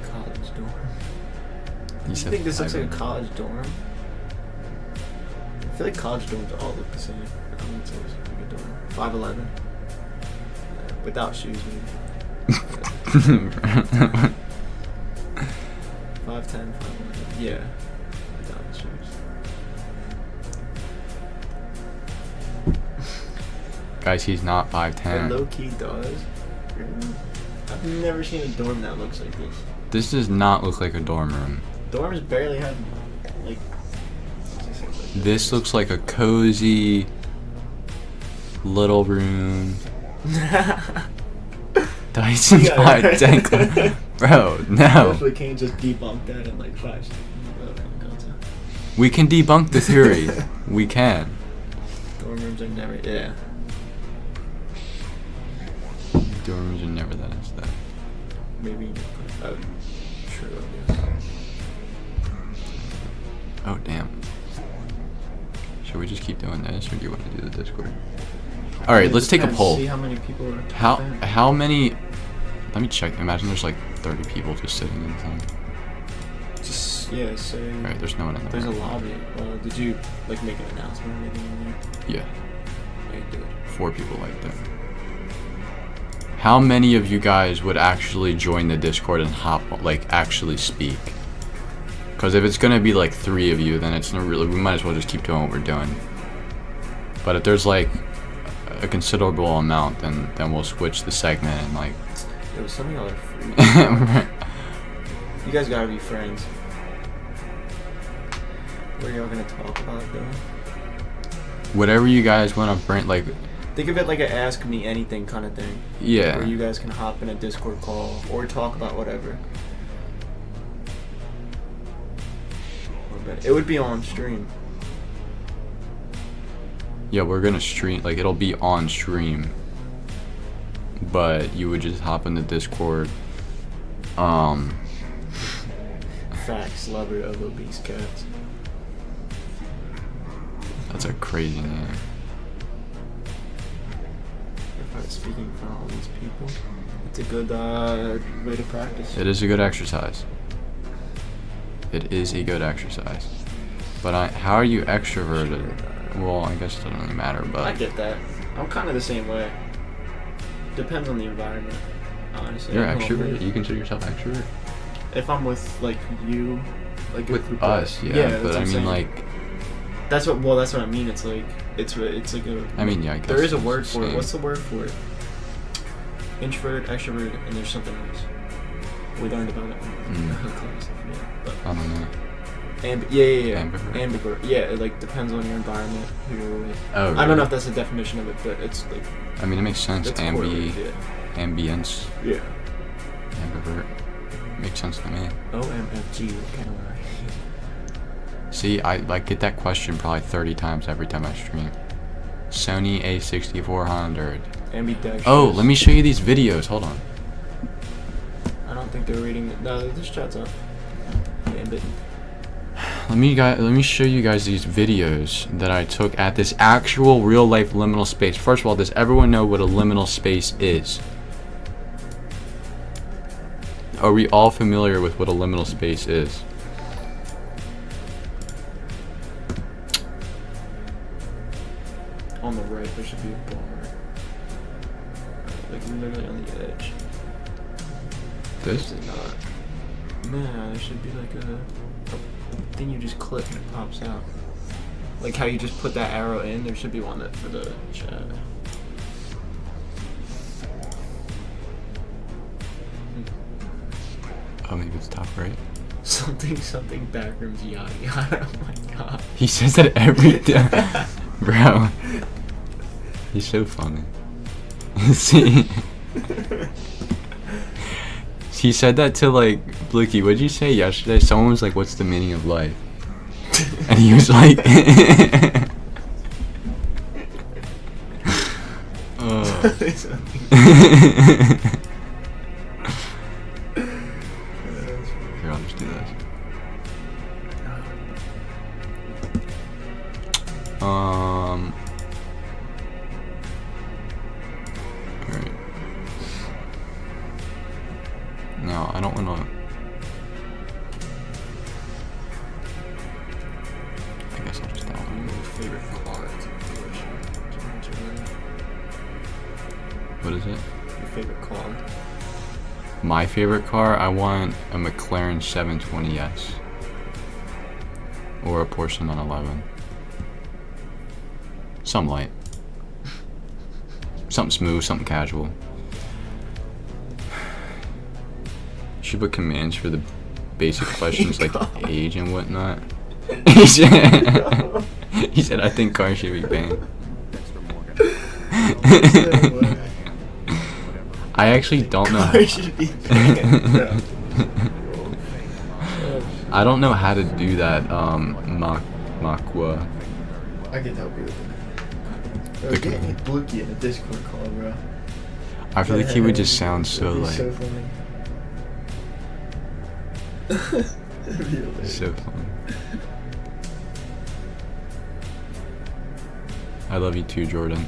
College dorm. You You said think this looks like a 5'8". college dorm? I feel like college dorms all look the same. I don't think it's like a dorm. 5'11". Without shoes, maybe. 5'10", 5'11". Yeah. Without the shoes. Guys, he's not It 5'10". low key does. I've never seen a dorm that looks like this. This does not look like a dorm room. Dorms barely have like. This looks like a cozy little room. Dyson's Yeah. 5'10". Bro, no. Hopefully Kane just debunked that in like 5 seconds. We can debunk the theory. We can. Dorm rooms are never. Yeah. Dorm rooms are never that aesthetic. Maybe you can put. Oh, sure. Yes. Oh, damn. Should we just keep doing this, or do you want to do the Discord? All right, let's take a poll. See how many people are. How many? Let me check. Imagine there's like 30 people just sitting in the thing. Just yeah. Say. All right, there's no one in there. There's a lobby. Did you like make an announcement or anything in there? Yeah, Yeah, you did. 4 people like that. How many of you guys would actually join the Discord and actually speak? Because if it's gonna be like 3 of you, then it's not really. We might as well just keep doing what we're doing. But if there's like a considerable amount, then we'll switch the segment and like. Yo, some of y'all are free. You guys gotta be friends. What are y'all gonna talk about though? Whatever you guys want to bring, like. Think of it like a ask me anything kind of thing. Yeah. Where you guys can hop in a Discord call or talk about whatever. It would be on stream. Yeah, we're gonna stream, like it'll be on stream, but you would just hop in the Discord. Facts, lover of obese cats. That's a crazy name. If I'm speaking in front of all these people, it's a good way to practice. It is a good exercise. It is a good exercise. But how are you extroverted? Well, I guess it doesn't really matter, I but get that. I'm kind of the same way. Depends on the environment, honestly. you're I'm extrovert. homely. You consider yourself extrovert? If I'm with like you, like a With group us, of, yeah. that's But what I I'm mean, saying. like, That's what. Well, that's what I mean. It's like it's like a. I mean, yeah. I guess There is a it's word the for it. same. What's the word for it? Introvert, extrovert, and there's something else. We learned about it in class. I forget. But I don't know. yeah. Ambivert? Ambivert. Yeah, it like depends on your environment, who you're with. Oh, I don't know really? if that's the definition of it, but it's like I mean, it makes sense. it's correlated. Ambience, Yeah. ambivert. Makes sense to me. OMFG. Kind of right. See, I like get that question probably 30 times every time I stream. Sony A6400. Ambidextrous. Oh, let me show you these videos. Hold on. I don't think they're reading it. No, this chat's up. Ambit. Let me show you guys these videos that I took at this actual real life liminal space. First of all, does everyone know what a liminal space is? Are we all familiar with what a liminal space is? On the right, there should be a bar. Like literally on the edge. This? Is it not? Nah, there should be like a thing you just click and it pops out. Like how you just put that arrow in, there should be one that for the chat. Oh, maybe it's top right. Something backrooms yada yada. Oh my god. He says that every day. Bro. He's so funny. See? He said that to like Blicky. What'd you say yesterday? Someone was like, "What's the meaning of life?" And he was like, oh. Here, I'll just do this. Alright. No, I don't wanna. I guess I'll just download Your favorite car? What is it? Your favorite car? My favorite car? I want a McLaren 720S. Or a Porsche 911. Something light. Something smooth, something casual. You should put commands for the basic questions like age and whatnot. He said, I think cars should be banned. I actually don't know. Cars should be banned. I don't know how to do that. Makwa. I can help you with it. Bro, get me Blicky in a Discord call, bro. I feel like he would just sound so That'd be like so funny. That'd be hilarious. so funny. I love you too, Jordan.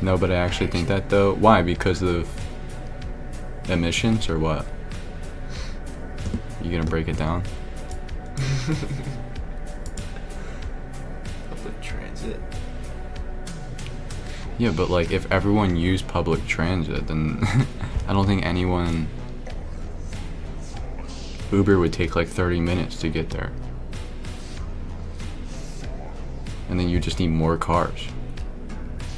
No, but I actually think that though. Why? Because of emissions or what? You gonna break it down? Public transit. Yeah, but like if everyone used public transit, then I don't think anyone. Uber would take like 30 minutes to get there. And then you just need more cars.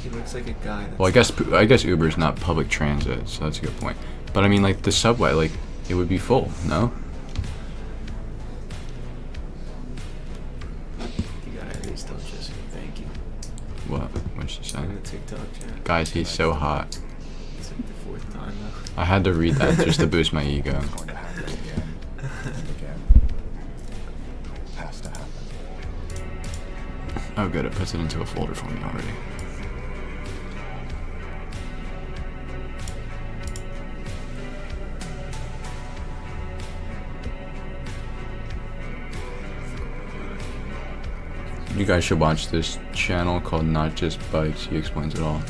He looks like a guy that's... Well, I guess Uber's not public transit, so that's a good point. But I mean, like the subway, like it would be full, no? You gotta at least tell Jessica thank you. What? What'd she say? In the TikTok chat. Guys, he's so hot. It's like the fourth time though. I had to read that just to boost my ego. Oh, good. It puts it into a folder for me already. You guys should watch this channel called Not Just Bikes. He explains it all.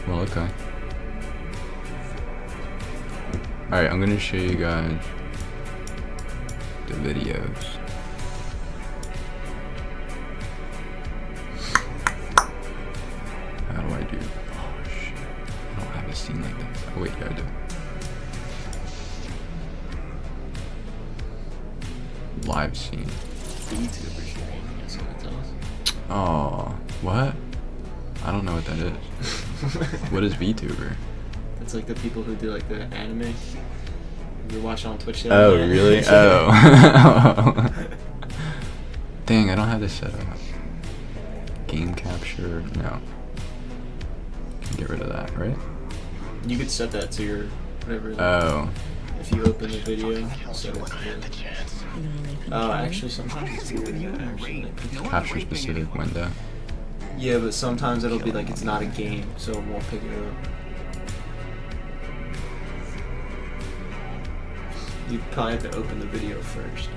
Well, okay. Alright, I'm gonna show you guys the videos. I've seen. The YouTubers, that's what it tells. Oh, what? I don't know what that is. What is VTuber? It's like the people who do like the anime. You're watching on Twitch. Oh, really? Oh. Dang, I don't have this set up. Game capture? No. Can get rid of that, right? You could set that to your whatever. Oh. If you open the video, set it to oh, actually, sometimes it's weird. Actually, Capture specific window. yeah, but sometimes it'll be like it's not a game, so it won't pick it up. You probably have to open the video first.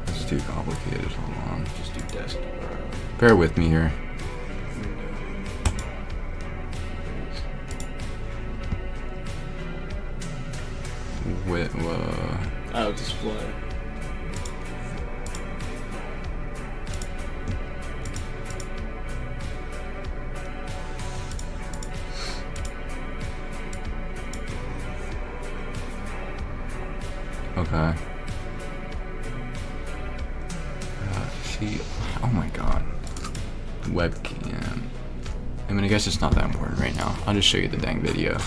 It's too complicated. Hold on. Just do desktop. Bear with me here. Oh, display. Okay. See, oh my god. Webcam. I mean, I guess it's not that important right now. I'll just show you the dang video.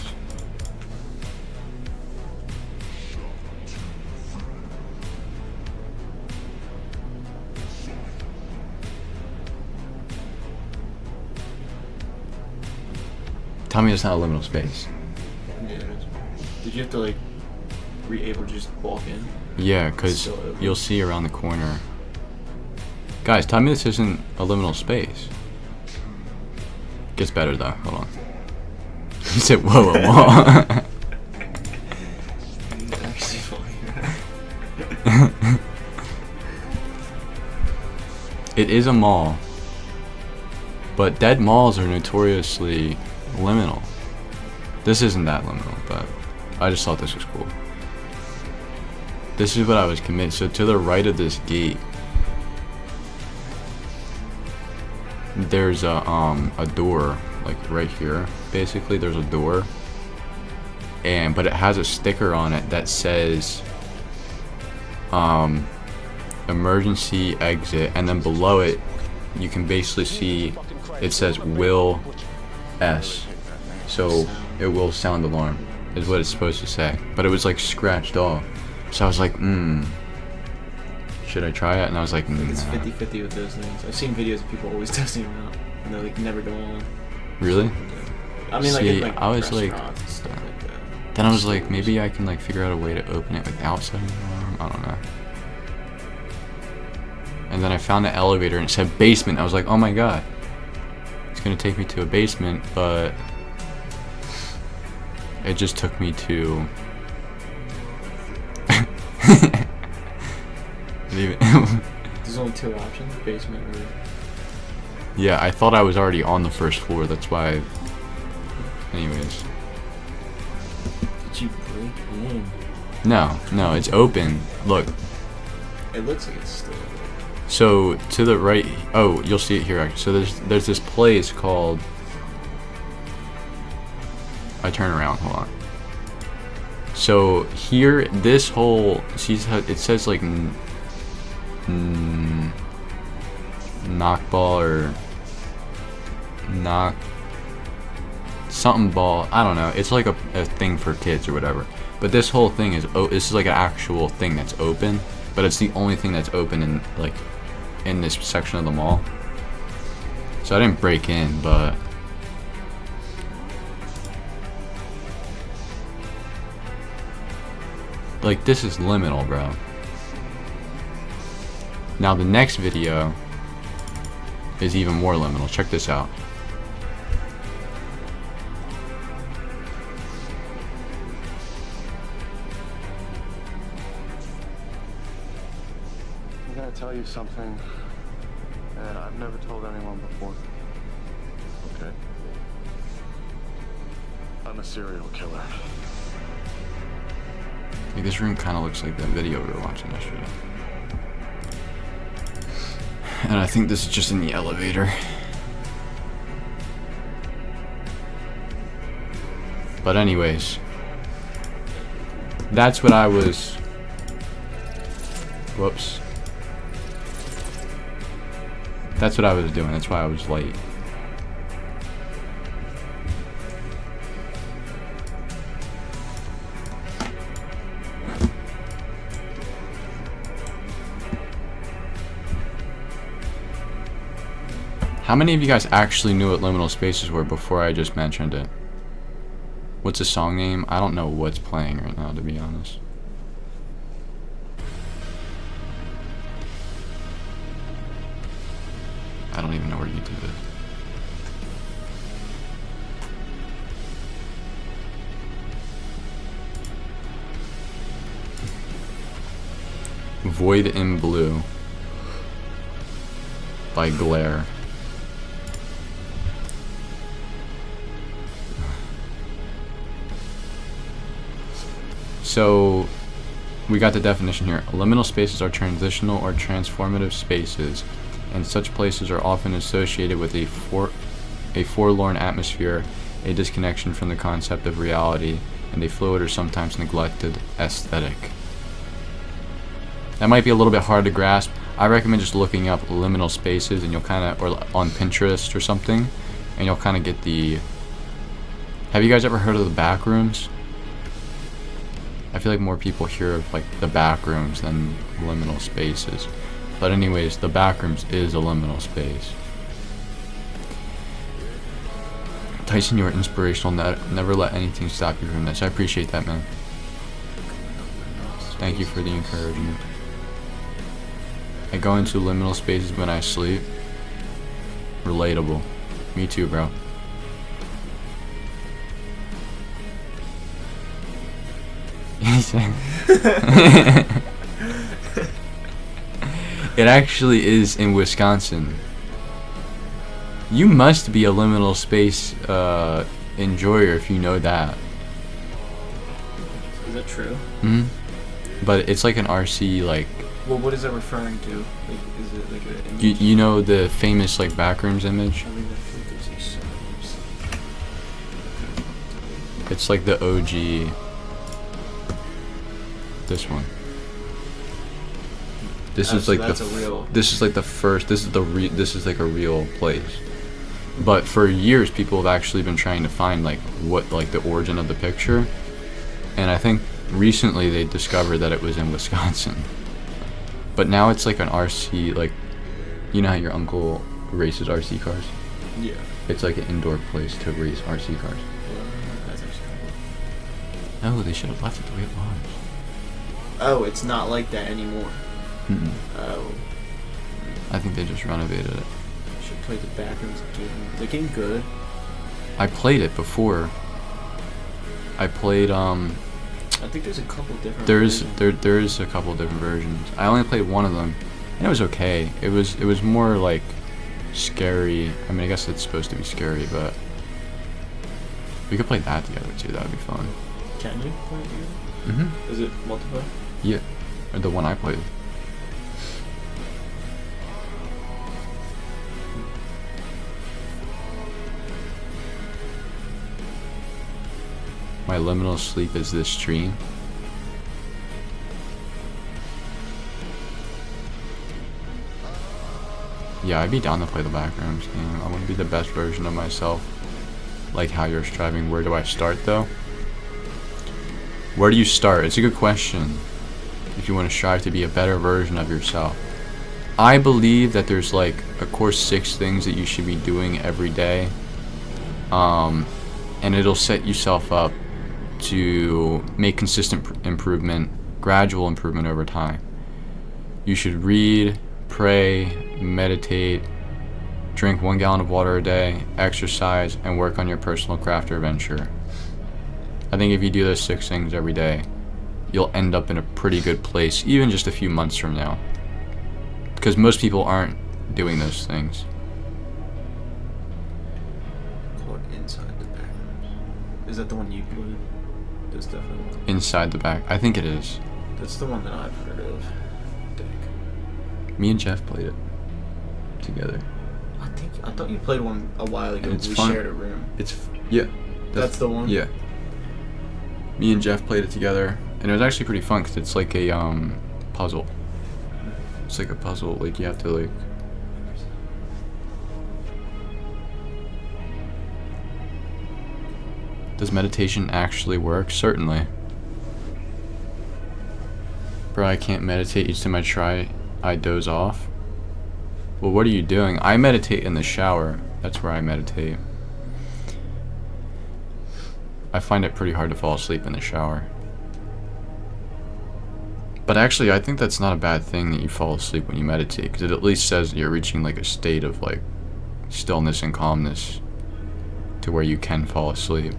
Tell me it's not a liminal space. Yeah, it is. Did you have to like able to just walk in? Yeah, because you'll see around the corner. Guys, tell me this isn't a liminal space. Gets better though. Hold on. He said, "Whoa, a mall." It is a mall, but dead malls are notoriously liminal. This isn't that liminal, but I just thought this was cool. This is what I was committed. So to the right of this gate, there's a door, like right here. Basically, there's a door, but it has a sticker on it that says emergency exit, and then below it, you can basically see it says will S. So it will sound alarm, is what it's supposed to say. But it was like scratched off. So I was like, should I try it? And I was like, It's 50-50 with those things. I've seen videos of people always testing them out, and they like never go on. Really? I mean, See, like I was like, and stuff like that. then I was like, maybe I can like figure out a way to open it without setting the alarm. I don't know. And then I found the elevator and it said basement. I was like, oh my god, it's gonna take me to a basement, but it just took me to There's only two options: basement or. Yeah, I thought I was already on the first floor. That's why. Anyways. Did you break in? No, it's open. Look. It looks like it's still. So to the right. Oh, you'll see it here. Actually. So there's this place called. I turn around. Hold on. So here, this whole. See how it says like. Knockball or knock something ball, I don't know, it's like a thing for kids or whatever, but this whole thing is this is like an actual thing that's open, but it's the only thing that's open in like in this section of the mall. So I didn't break in, but like this is liminal, bro. Now the next video is even more liminal. Check this out. I'm gonna tell you something that I've never told anyone before. Okay. I'm a serial killer. Like this room kind of looks like that video we were watching yesterday. And I think this is just in the elevator. But anyways, that's what I was Whoops. That's what I was doing. That's why I was late. How many of you guys actually knew what liminal spaces were before I just mentioned it? What's the song name? I don't know what's playing right now, to be honest. I don't even know where YouTube is. Void in Blue by Glare. So we got the definition here. Liminal spaces are transitional or transformative spaces, and such places are often associated with a forlorn atmosphere, a disconnection from the concept of reality, and a fluid or sometimes neglected aesthetic. That might be a little bit hard to grasp. I recommend just looking up liminal spaces, and you'll kind of, or on Pinterest or something, and you'll kind of get the. Have you guys ever heard of the back rooms? I feel like more people hear of like the back rooms than liminal spaces. But anyways, the back rooms is a liminal space. Tyson, you are inspirational. Never let anything stop you from this. I appreciate that, man. Thank you for the encouragement. I go into liminal spaces when I sleep. Relatable. Me too, bro. It actually is in Wisconsin. You must be a liminal space enjoyer if you know that. Is that true? Hmm. But it's like an RC, like. Well, what is that referring to? Like, is it like an image? You know the famous like backrooms image? I mean, I think there's like some. It's like the OG. This one. This is like that's a real. This is like the first. This is like a real place. But for years, people have actually been trying to find like what like the origin of the picture, and I think recently they discovered that it was in Wisconsin. But now it's like an RC, like, you know how your uncle races RC cars? Yeah. It's like an indoor place to race RC cars. That's actually No, they should have left it the way it was. Oh, it's not like that anymore. Mm-mm. Oh. I think they just renovated it. Should play the backrooms game. The game good. I played it before. I played I think there's a couple different. there versions. is a couple different versions. I only played one of them, and it was okay. It was more like scary. I mean, I guess it's supposed to be scary, but we could play that together too. That would be fun. Can you play it together? Mhm. Is it multiplayer? Yeah, or the one I played. My liminal sleep is this stream. Yeah, I'd be down to play the backrooms game. I want to be the best version of myself. Like how you're striving. Where do I start though? Where do you start? It's a good question. If you want to strive to be a better version of yourself. I believe that there's like, of course, 6 things that you should be doing every day. And it'll set yourself up to make consistent improvement, gradual improvement over time. You should read, pray, meditate, drink 1 gallon of water a day, exercise, and work on your personal craft or venture. I think if you do those 6 things every day, you'll end up in a pretty good place, even just a few months from now. Because most people aren't doing those things. Called Inside the Backrooms. Is that the one you played? That's definitely one. Inside the back. I think it is. That's the one that I've heard of. Dick. Me and Jeff played it together. I thought you played one a while ago. It's We fun. shared a room. Yeah. That's the one? Yeah. Me and Jeff played it together, and it was actually pretty fun because it's like a puzzle. It's like a puzzle. Like you have to like. Does meditation actually work? Certainly. Bro, I can't meditate. Each time I try, I doze off. Well, what are you doing? I meditate in the shower. That's where I meditate. I find it pretty hard to fall asleep in the shower. But actually, I think that's not a bad thing that you fall asleep when you meditate, because it at least says you're reaching like a state of like stillness and calmness to where you can fall asleep.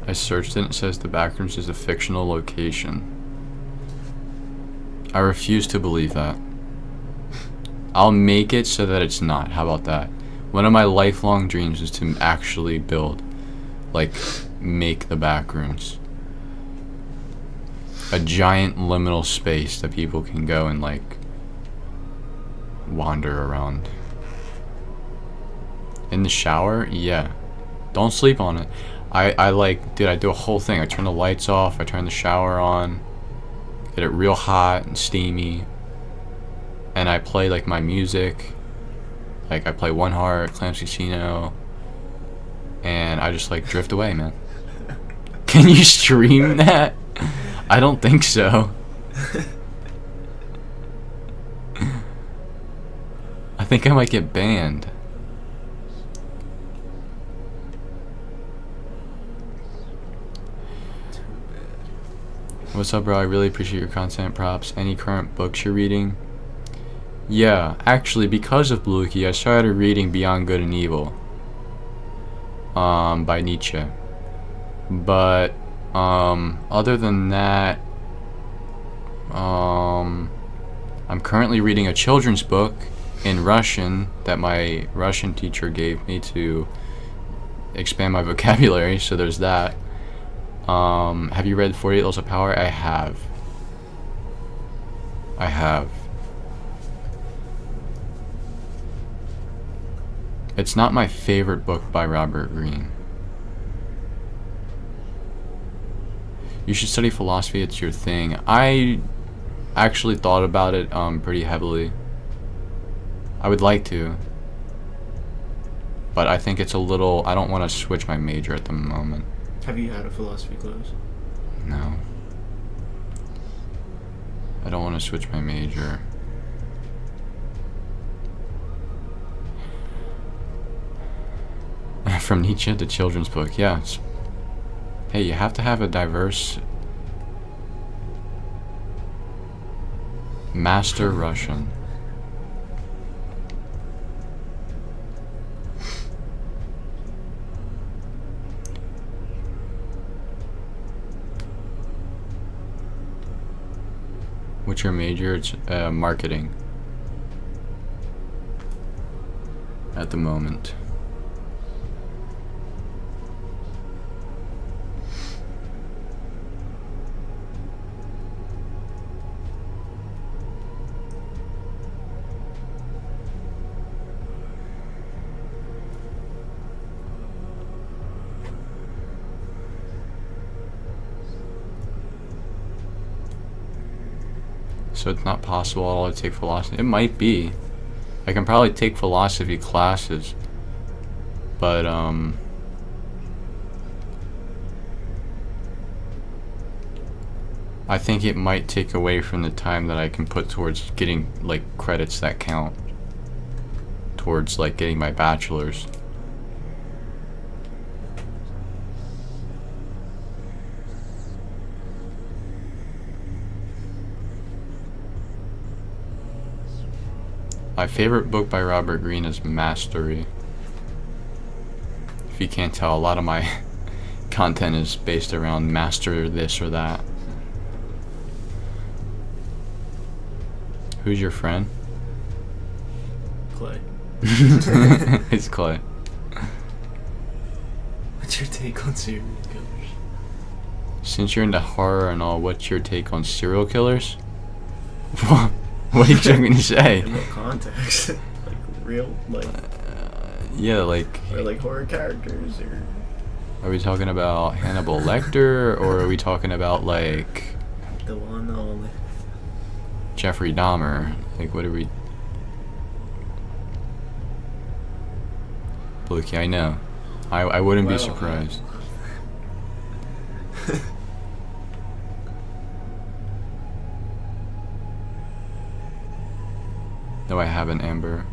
I searched it and it says the backrooms is a fictional location. I refuse to believe that. I'll make it so that it's not. How about that? One of my lifelong dreams is to actually build, like, make the backrooms. A giant liminal space that people can go and, like, wander around. In the shower? Yeah. Don't sleep on it. I like, dude, I do a whole thing. I turn the lights off, I turn the shower on, get it real hot and steamy, and I play like my music. Like I play One Heart, Clams Casino, and I just like drift away, man. Can you stream that? I don't think so. I think I might get banned. What's up, bro? I really appreciate your content. Props. Any current books you're reading? Yeah, actually, because of Bluey, I started reading Beyond Good and Evil, by Nietzsche. But other than that, I'm currently reading a children's book in Russian that my Russian teacher gave me to expand my vocabulary. So there's that. Have you read 48 Laws of Power? I have. It's not my favorite book by Robert Greene. You should study philosophy, it's your thing. I actually thought about it pretty heavily. I would like to. But I think it's a little, I don't want to switch my major at the moment. Have you had a philosophy class? No. I don't want to switch my major. From Nietzsche to children's book, yeah. Hey, you have to have a diverse... Master Russian. What's your major? It's marketing. At the moment. So it's not possible at all to take philosophy. It might be. I can probably take philosophy classes, but I think it might take away from the time that I can put towards getting like credits that count towards like getting my bachelor's. My favorite book by Robert Greene is Mastery. If you can't tell, a lot of my content is based around master this or that. Who's your friend? Clay. It's Clay. What's your take on serial killers? Since you're into horror and all, what's your take on serial killers? What are you trying to say? In what context? Like, real, like, Yeah, like, or like horror characters, or are we talking about Hannibal Lecter, or are we talking about, like, the one, the only. Jeffrey Dahmer? Like, what are we... Blukey, I know. I wouldn't be Well, surprised. No, I haven't, Amber.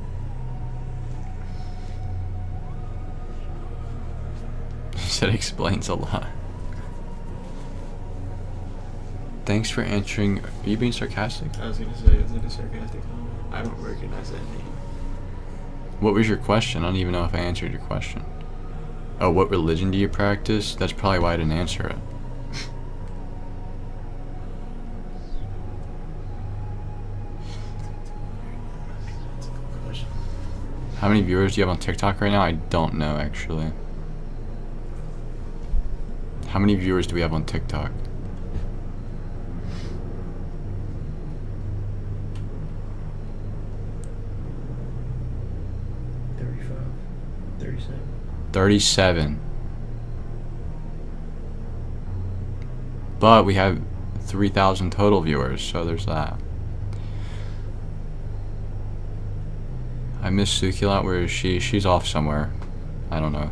He said explains a lot. Thanks for answering. Are you being sarcastic? I was gonna say, is it a sarcastic comment? I don't recognize that name. What was your question? I don't even know if I answered your question. Oh, what religion do you practice? That's probably why I didn't answer it. That's a good question. How many viewers do you have on TikTok right now? I don't know, actually. How many viewers do we have on TikTok? $35, $37. 37. But we have 3,000 total viewers, so there's that. I miss Suki a lot. Where is she? She's off somewhere. I don't know.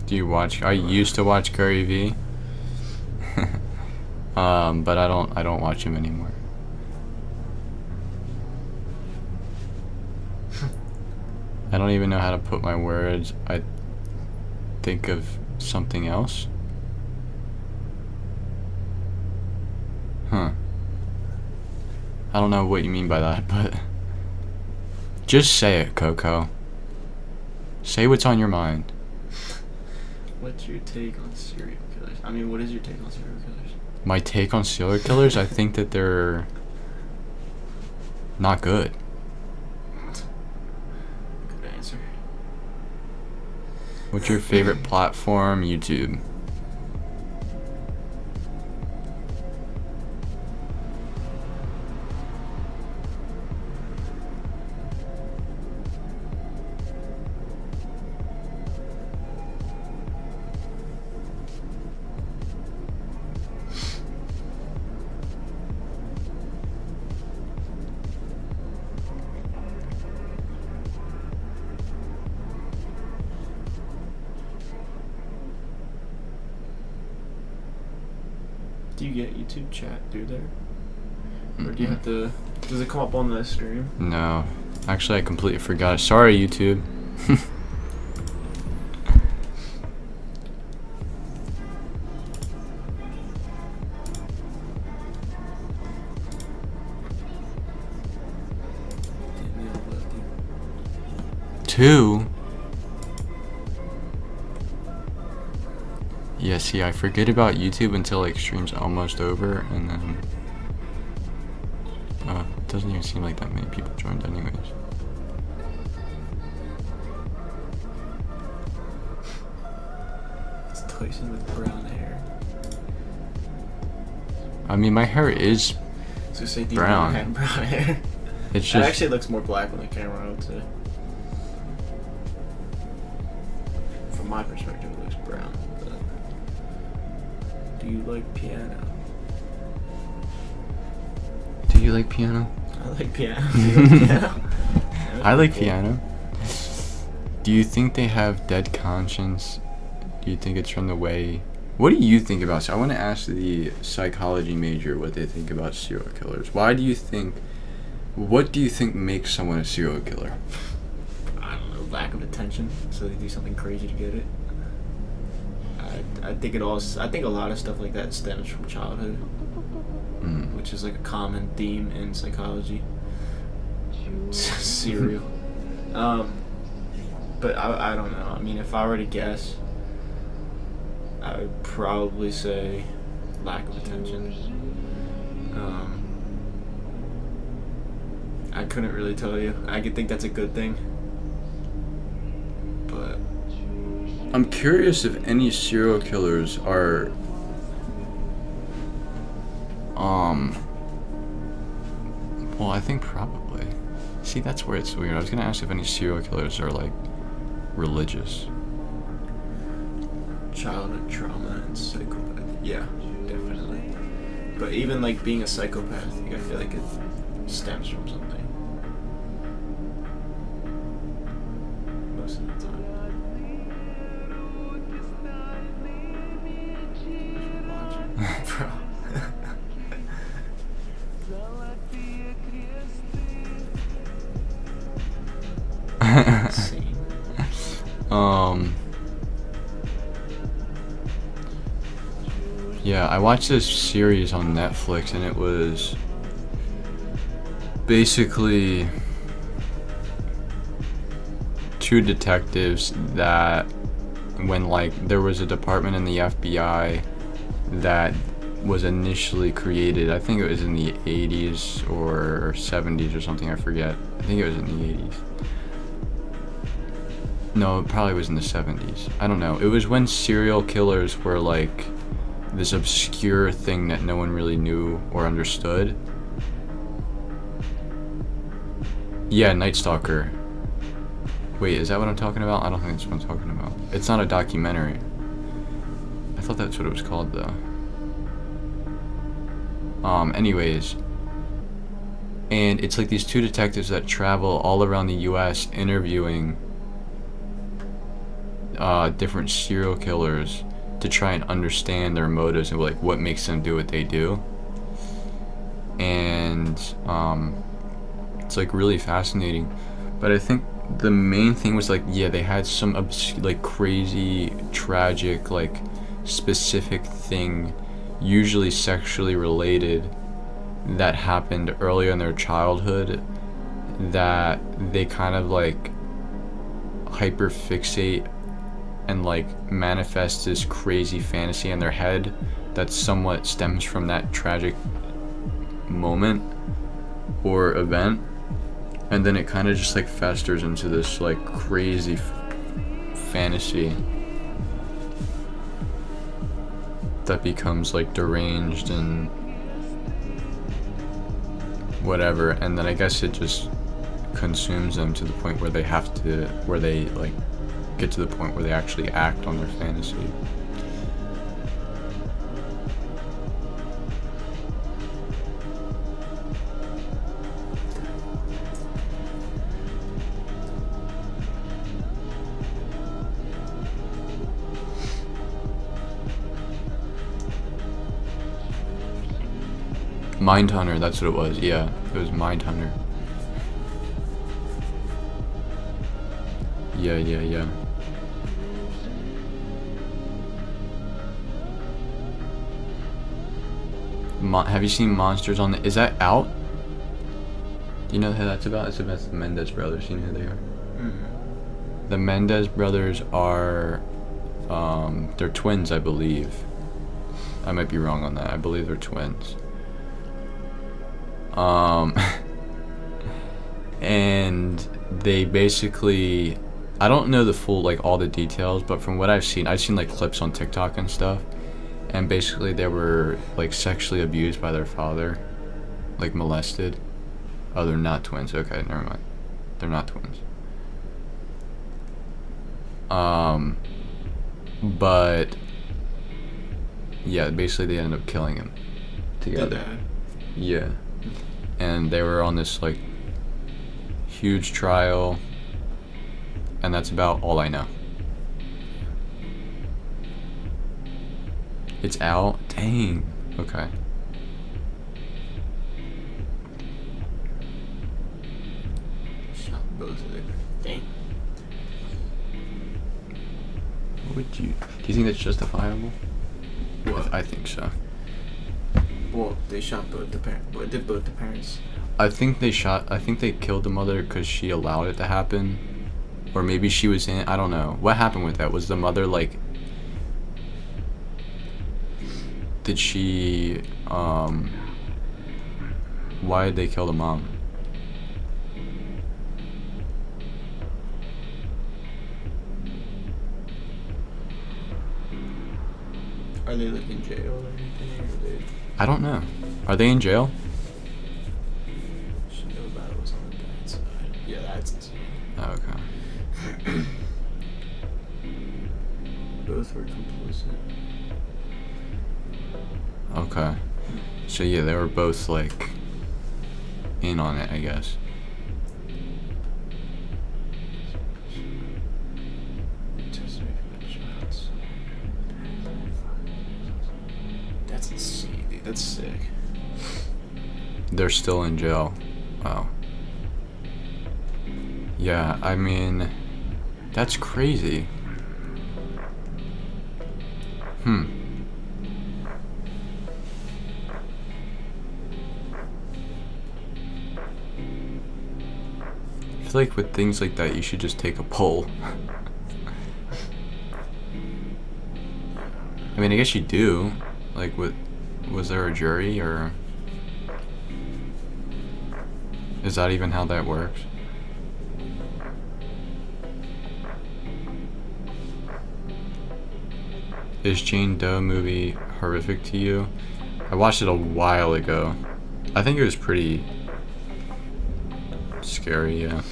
Do you watch? I used to watch Gary V. But I don't watch him anymore. I don't even know how to put my words. I think of something else. Huh. I don't know what you mean by that, but just say it, Coco. Say what's on your mind. What's your take on serial killers? I mean, what is your take on serial killers? My take on serial killers, I think that they're not good. Good answer. What's your favorite platform? YouTube. Do you get YouTube chat through there? Or do you have to... Does it come up on the stream? No. Actually, I completely forgot. Sorry, YouTube. Two? Yeah, see, I forget about YouTube until like stream's almost over, and then it doesn't even seem like that many people joined anyways. It's Tyson with brown hair. I mean, my hair is So say do brown. You have brown hair? It's It just actually looks more black on the camera, I would say. From my perspective, it looks brown. But do you like piano? Do you like piano? I like piano. Do you like piano? I like piano. Do you think they have dead conscience? Do you think it's from the way... What do you think about... I want to ask the psychology major what they think about serial killers. Why do you think... What do you think makes someone a serial killer? I don't know, lack of attention, so they do something crazy to get it. I think I think a lot of stuff like that stems from childhood, which is like a common theme in psychology. Serial. But I don't know. I mean, if I were to guess, I would probably say lack of attention. I couldn't really tell you. I could think that's a good thing, but I'm curious if any serial killers are well, I think probably. See, that's where it's weird. I was gonna ask if any serial killers are like religious. Childhood trauma and psychopath. Yeah, definitely. But even like being a psychopath, I feel like it stems from something. Most of the time. Bro. Insane. Yeah, I watched this series on Netflix and it was basically two detectives that when like there was a department in the FBI that was initially created, I think it was in the 80s or 70s or something, I forget. I think it was in the 80s. No, it probably was in the 70s. I don't know. It was when serial killers were like this obscure thing that no one really knew or understood. Yeah, Night Stalker. Wait, is that what I'm talking about? I don't think that's what I'm talking about. It's not a documentary. I thought that's what it was called though. Anyways. And it's like these two detectives that travel all around the US interviewing different serial killers to try and understand their motives and like what makes them do what they do. And it's like really fascinating. But I think the main thing was like, yeah, they had some like crazy, tragic, like specific thing, usually sexually related, that happened earlier in their childhood that they kind of like hyperfixate and like manifest this crazy fantasy in their head that somewhat stems from that tragic moment or event, and then it kind of just like festers into this like crazy fantasy that becomes like deranged and whatever, and then I guess it just consumes them to the point where they have to, where they like get to the point where they actually act on their fantasy. Mindhunter, that's what it was. Yeah, it was Mindhunter. Yeah. Have you seen Monsters on the... Is that out? Do you know who that's about? It's about the Mendez brothers. You know who they are? Mm-hmm. The Mendez brothers are... they're twins, I believe. I might be wrong on that. I believe they're twins. And they basically... I don't know the full, like, all the details, but from what I've seen like clips on TikTok and stuff, and basically they were like sexually abused by their father, like molested. Oh, they're not twins. Okay, never mind. They're not twins. But yeah, basically they ended up killing him together. Yeah. And they were on this like huge trial, and that's about all I know. It's out? Dang. Okay. Shot both of them. Dang. What would you... Do you think that's justifiable? What? I think so. Well, they shot both the parents. What did both the parents? I think they killed the mother because she allowed it to happen. Or maybe she was in... I don't know. What happened with that? Was the mother like... Did she... Why did they kill the mom? Are they like in jail or anything? Or they I don't know. Are they in jail? should know about it was on that side. Yeah, that's insane. Oh, okay. Both were complicit. Okay. So yeah, they were both like in on it, I guess. That's insane, dude. That's sick. They're still in jail. Wow. Yeah, I mean, that's crazy. I feel like with things like that, you should just take a poll. I mean, I guess you do. Like, was there a jury, or is that even how that works? Is Jane Doe movie horrific to you? I watched it a while ago. I think it was pretty scary, yeah.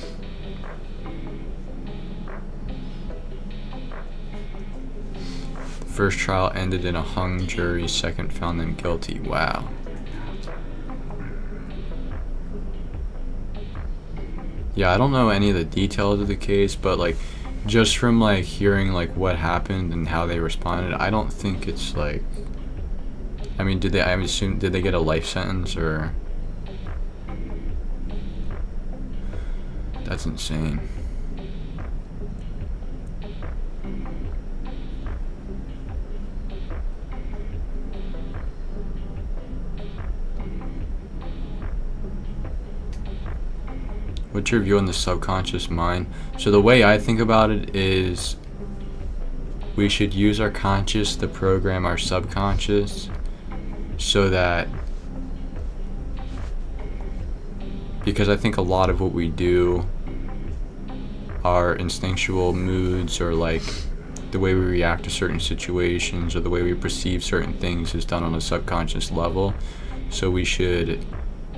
First trial ended in a hung jury, second found them guilty. Wow. Yeah, I don't know any of the details of the case, but like just from like hearing like what happened and how they responded, I don't think it's like, I mean, did they get a life sentence, or? That's insane. What's your view on the subconscious mind? So the way I think about it is we should use our conscious to program our subconscious, so that, because I think a lot of what we do, our instinctual moods, or like the way we react to certain situations, or the way we perceive certain things, is done on a subconscious level. So we should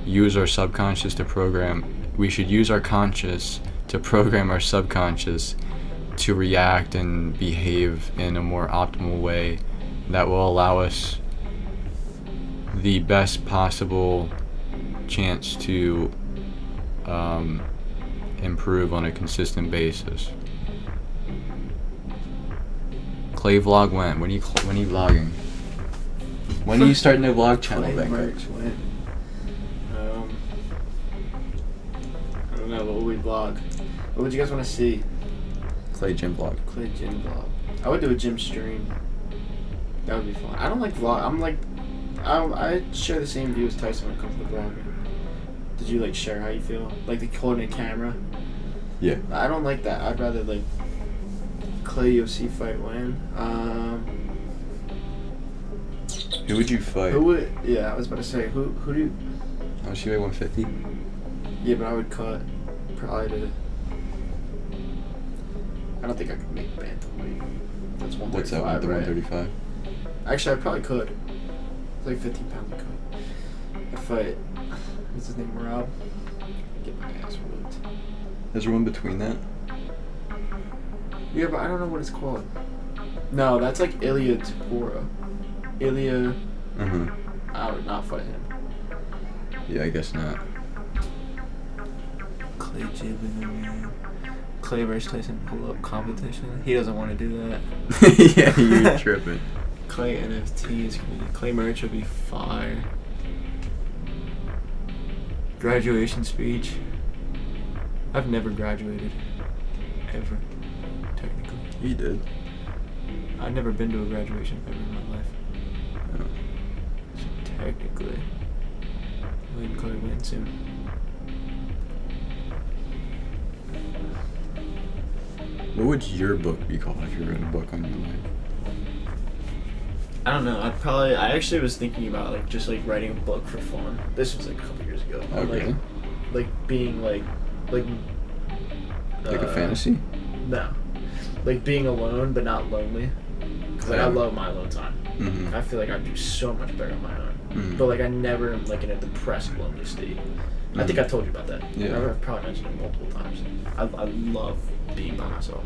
use our subconscious to program, we should use our conscious to program our subconscious to react and behave in a more optimal way that will allow us the best possible chance to improve on a consistent basis. Clay vlog when? When are you vlogging? When are you starting a vlog channel back up? I don't know, what would we vlog? What would you guys want to see? Clay gym vlog. Clay gym vlog. I would do a gym stream. That would be fun. I don't like vlog. I share the same view as Tyson when it comes to vlogging. Did you like share how you feel? Like the holding a camera? Yeah. I don't like that. I'd rather like Clay UFC fight win. Who would you fight? Yeah, I was about to say who do you? Oh, she weigh 150. Yeah, but I would cut probably to. I don't think I could make bantamweight. That's 135. What's that? The 135. Actually, I probably could. It's like 15 pounds I could. I'd fight. What's his name? Rob. Get my ass whooped. Is there one between that? Yeah, but I don't know what it's called. No, that's like Ilya Tapora. Ilya. I would not fight him. Yeah, I guess not. Clay Jibbin. Clay vs. Tyson pull-up competition. He doesn't want to do that. Yeah, you're tripping. Clay NFT is gonna be. Clay merch would be fire. Graduation speech. I've never graduated. Ever. Technically. You did. I've never been to a graduation ever in my life. Oh. So technically. Me and Clay win soon. What would your book be called if you wrote a book on your life? I don't know. I actually was thinking about like just like writing a book for fun. This was like a couple years ago. Oh, really? Like being like a fantasy? No, like being alone but not lonely. Cause like I love my alone time. Mhm. I feel like I'd do so much better on my own. Mhm. But like I never am like in a depressed, lonely state. I think I told you about that. Yeah. I've probably mentioned it multiple times. I love being by myself.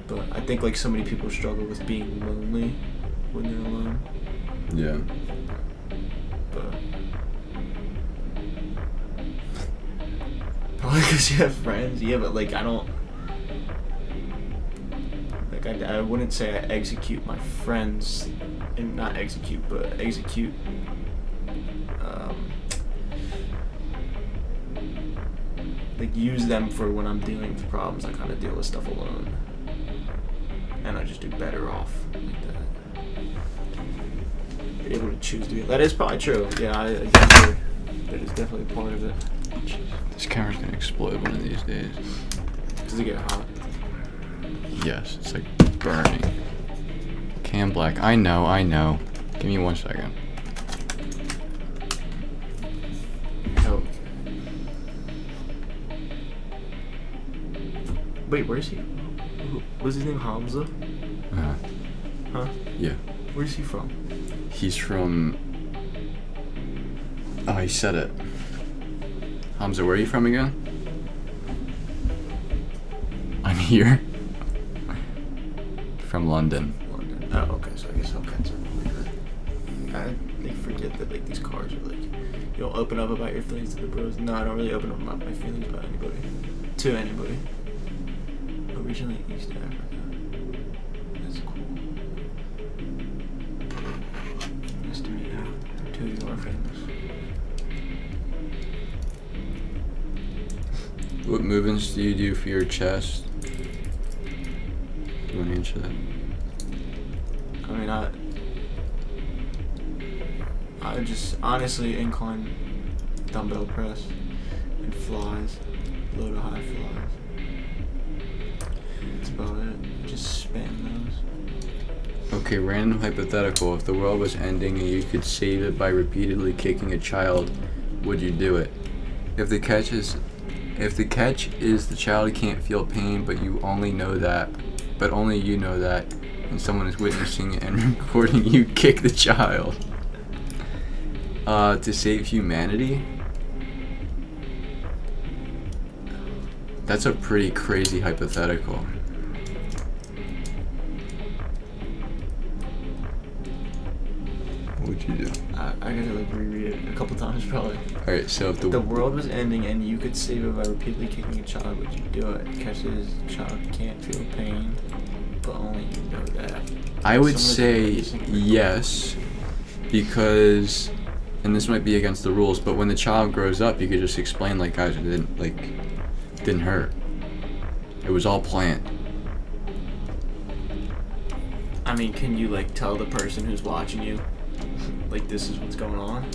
But I think like so many people struggle with being lonely when they're alone. Yeah. But probably because you have friends. Yeah, but like I don't. Like I wouldn't say I execute my friends, and not execute, but execute. Like use them for when I'm dealing with problems. I kind of deal with stuff alone, and I just do better off like that. Be able to choose to be. That is probably true. Yeah, I agree. That is definitely a part of it. This camera's gonna explode one of these days. Does it get hot? Yes, it's like burning. Cam black. I know. Give me 1 second. Oh. Wait, where is he? Was his name Hamza? Uh, Huh? yeah. Where's he from? He's from. Oh, he said it. Hamza, where are you from again? I'm here. From London. London. Oh, okay. So I guess all kinds of weird. They forget that like these cars are like you don't open up about your feelings to the bros. No, I don't really open up about my feelings about anybody. To anybody. Originally East Africa. That's cool. Nice to meet you. Two of you are famous. What movements do you do for your chest? You want to answer that? I mean, I just honestly incline dumbbell press and flies, low to high flies. That's about it. Just spam those. Okay, random hypothetical. If the world was ending and you could save it by repeatedly kicking a child, would you do it? If the catch is the child can't feel pain, but you only know that, and someone is witnessing it and recording you kick the child. To save humanity? That's a pretty crazy hypothetical. What would you do? I gotta like reread it a couple times probably. Alright, so if If the world was ending and you could save it by repeatedly kicking a child, would you do it? Catches child can't feel pain, but only you know that. I would Someone say like- yes, because, and this might be against the rules, but when the child grows up, you could just explain like, guys, it didn't hurt. It was all planned. I mean, can you like tell the person who's watching you, like this is what's going on?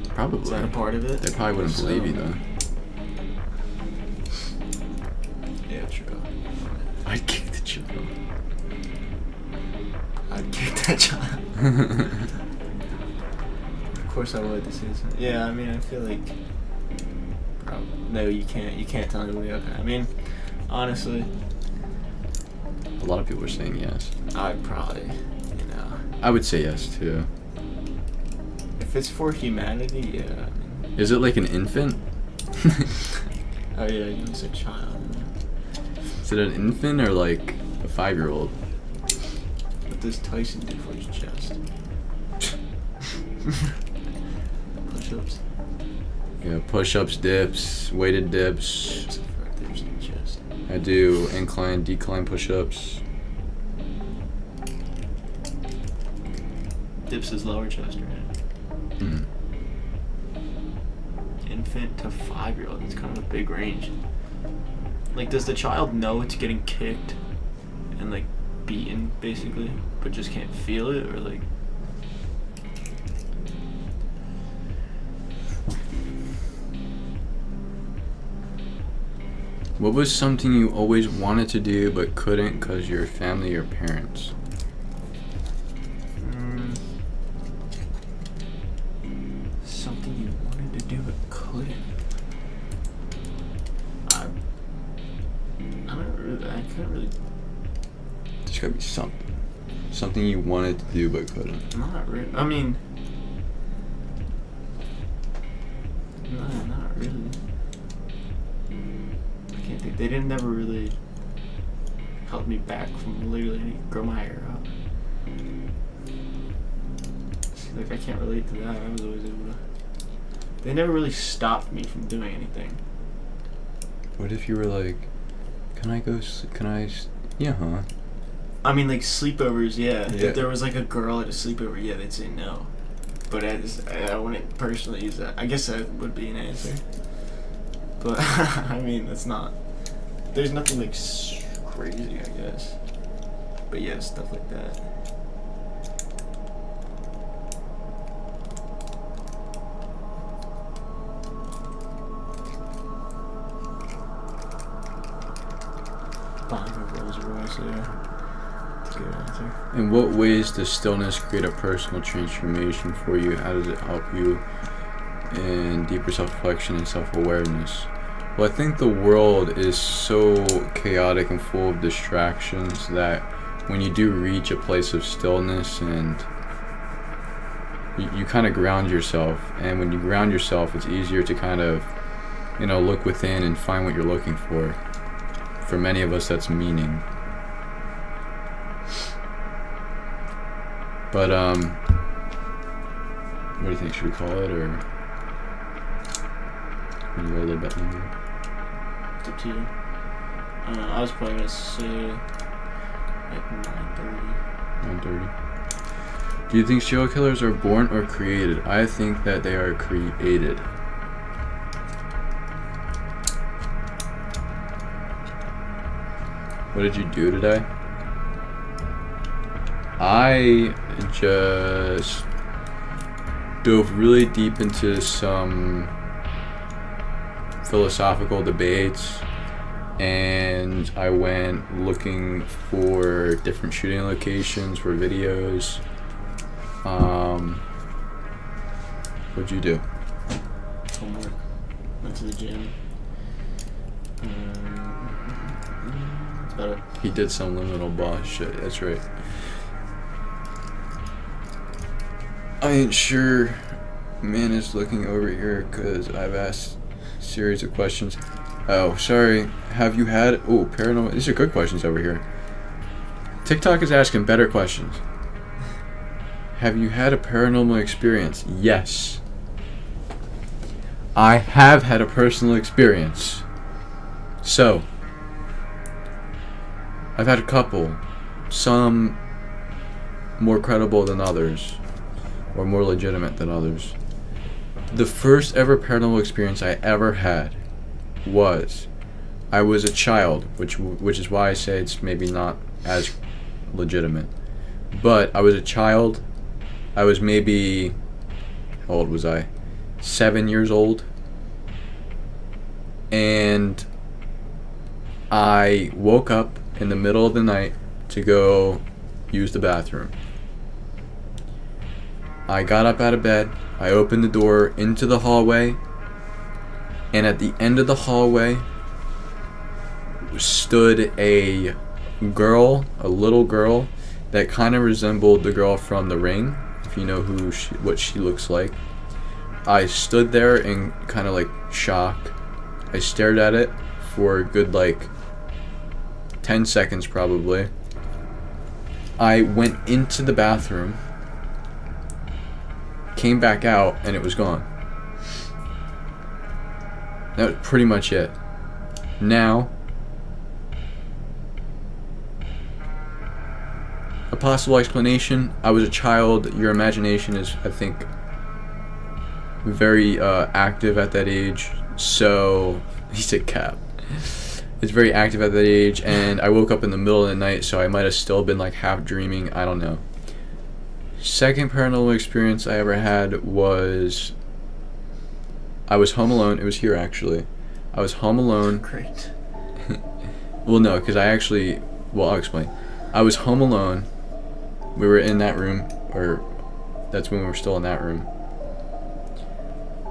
Probably. Is that a part of it? They probably wouldn't So- believe you though. Yeah, true. I'd kick the child. I'd kick that child. Of course I would. This is. Yeah, I mean, I feel like. No, you can't. You can't tell anybody. Okay. I mean, honestly, A lot of people are saying yes. I'd probably, I would say yes too. if it's for humanity, yeah. I mean, Is it like an infant? oh yeah, you said child. Is it an infant or like a 5-year-old? What does Tyson do for his chest? Push-ups. Yeah, push-ups, dips, weighted dips. Dips for dips in the chest. I do incline, decline push-ups. Dips is lower chest, right? Mm. Infant to 5-year-old. It's kind of a big range. Like, does the child know it's getting kicked and like beaten, basically, but just can't feel it, or like? What was something you always wanted to do but couldn't because your family or parents? Something you wanted to do but couldn't. I couldn't really. There's gotta be something. Something you wanted to do but couldn't. Not really. I mean, no, not really. I can't think. They didn't never really help me back from literally grow my hair out. Like, I can't relate to that. I was always able to. They never really stopped me from doing anything. What if you were like, yeah, huh? I mean, like, sleepovers, yeah. Yeah. If there was, like, a girl at a sleepover, yeah, they'd say no. But I wouldn't personally use that. I guess that would be an answer. But, I mean, that's not... There's nothing, like, crazy, I guess. But, yeah, stuff like that. Buying a Rolls Royce, yeah. Good answer. In what ways does stillness create a personal transformation for you? How does it help you in deeper self-reflection and self-awareness? Well, I think the world is so chaotic and full of distractions that when you do reach a place of stillness and you kind of ground yourself, and when you ground yourself, it's easier to kind of, look within and find what you're looking for. For many of us, that's meaning. But, what do you think? Should we call it, or can you go a little bit longer? It's up to you. I was probably gonna say like 9:30. 9:30. Do you think serial killers are born or created? I think that they are created. What did you do today? I just dove really deep into some philosophical debates, and I went looking for different shooting locations for videos. What'd you do? Homework. Went to the gym. That's about it. He did some Liminal boss shit, that's right. I ain't sure. Man is looking over here because I've asked a series of questions. Oh, sorry. Have you had... Oh, paranormal... These are good questions over here. TikTok is asking better questions. Have you had a paranormal experience? Yes. I have had a personal experience. So, I've had a couple. Some more credible than others, or more legitimate than others. The first ever paranormal experience I ever had was, I was a child, which is why I say it's maybe not as legitimate. But I was a child. I was maybe, how old was I? 7 years old. And I woke up in the middle of the night to go use the bathroom. I got up out of bed, I opened the door into the hallway, and at the end of the hallway stood a girl, a little girl, that kind of resembled the girl from The Ring, if you know what she looks like. I stood there in kind of like shock. I stared at it for a good 10 seconds probably. I went into the bathroom, came back out, and it was gone. That was pretty much it. Now, a possible explanation, I was a child. Your imagination is, I think, very active at that age. So, he said cap. It's very active at that age, and I woke up in the middle of the night, so I might have still been half dreaming. I don't know. Second paranormal experience I ever had was, I was home alone. It was here, actually. I was home alone. Great. Well, no, because I'll explain. I was home alone. We were in that room, or that's when we were still in that room.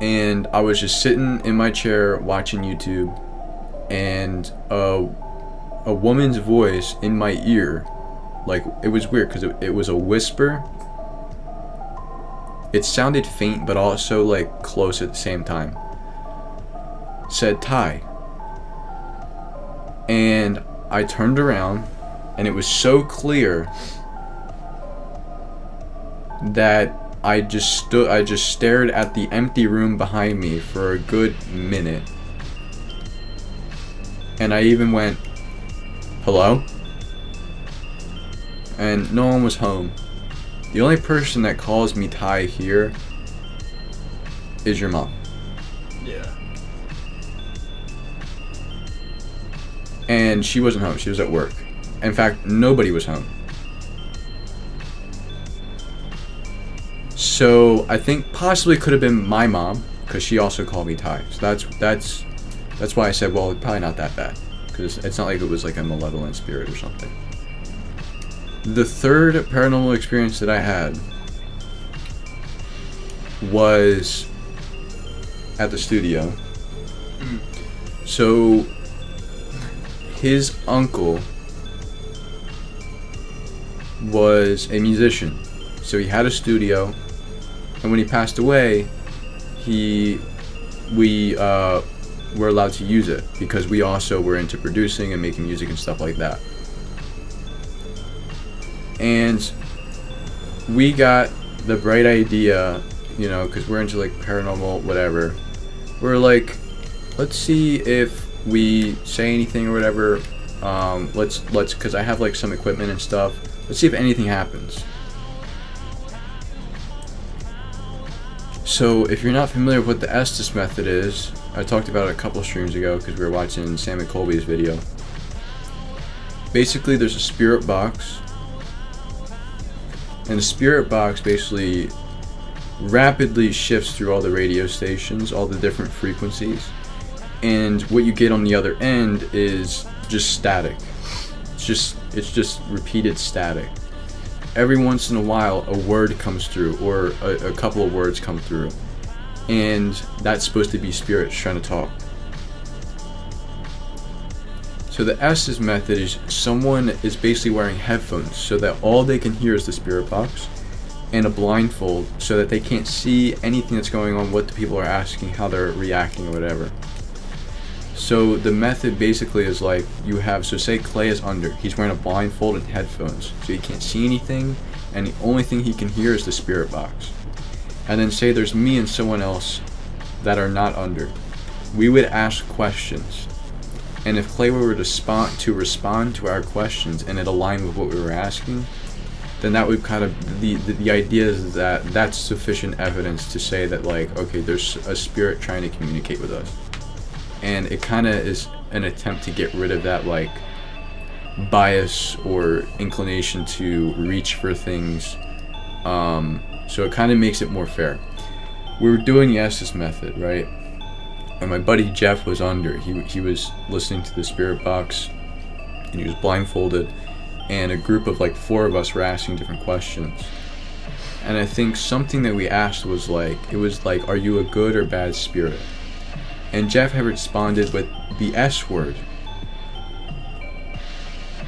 And I was just sitting in my chair watching YouTube, and a woman's voice in my ear like, it was weird because it was a whisper. It sounded faint, but also like close at the same time. Said Ty. And I turned around, and it was so clear that I just stared at the empty room behind me for a good minute. And I even went, "Hello?" And no one was home. The only person that calls me Ty here is your mom. Yeah. And she wasn't home. She was at work. In fact, nobody was home. So I think possibly could have been my mom, because she also called me Ty. So that's why I said, well, probably not that bad, because it's not like it was like a malevolent spirit or something. The third paranormal experience that I had was at the studio. So his uncle was a musician, so he had a studio, and when he passed away, we were allowed to use it because we also were into producing and making music and stuff like that. And we got the bright idea, you know, because we're into like paranormal, whatever. We're like, let's see if we say anything or whatever. Let's, because I have like some equipment and stuff. Let's see if anything happens. So if you're not familiar with what the Estes method is, I talked about it a couple streams ago because we were watching Sam and Colby's video. Basically, there's a spirit box. And the spirit box basically rapidly shifts through all the radio stations, all the different frequencies. And what you get on the other end is just static. It's just repeated static. Every once in a while, a word comes through, or a couple of words come through. And that's supposed to be spirits trying to talk. So the Estes method is someone is basically wearing headphones so that all they can hear is the spirit box, and a blindfold so that they can't see anything that's going on, what the people are asking, how they're reacting or whatever. So the method basically is like you have, so say Clay is under, he's wearing a blindfold and headphones, so he can't see anything, and the only thing he can hear is the spirit box. And then say there's me and someone else that are not under. We would ask questions. And if Clay were to respond to our questions and it aligned with what we were asking, then that would kind of, the idea is that that's sufficient evidence to say that, like, okay, there's a spirit trying to communicate with us. And it kind of is an attempt to get rid of that, like, bias or inclination to reach for things. So it kind of makes it more fair. We were doing the Estes method, right? And my buddy Jeff was under. He was listening to the spirit box, and he was blindfolded, and a group of like 4 of us were asking different questions. And I think something that we asked was like, it was like, are you a good or bad spirit? And Jeff had responded with the S word,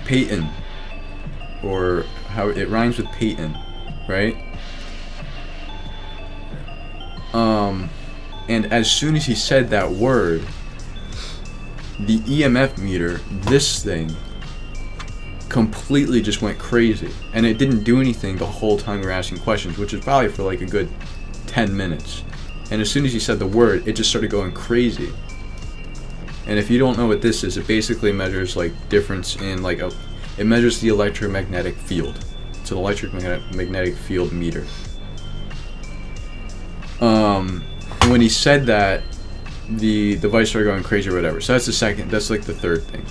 Peyton, or how it rhymes with Peyton, right? And as soon as he said that word, the EMF meter, this thing, completely just went crazy. And it didn't do anything the whole time we were asking questions, which is probably for like a good 10 minutes. And as soon as he said the word, it just started going crazy. And if you don't know what this is, it basically measures like difference in like it measures the electromagnetic field. It's an electromagnetic field meter. When he said that, the device started going crazy or whatever. So that's like the third thing.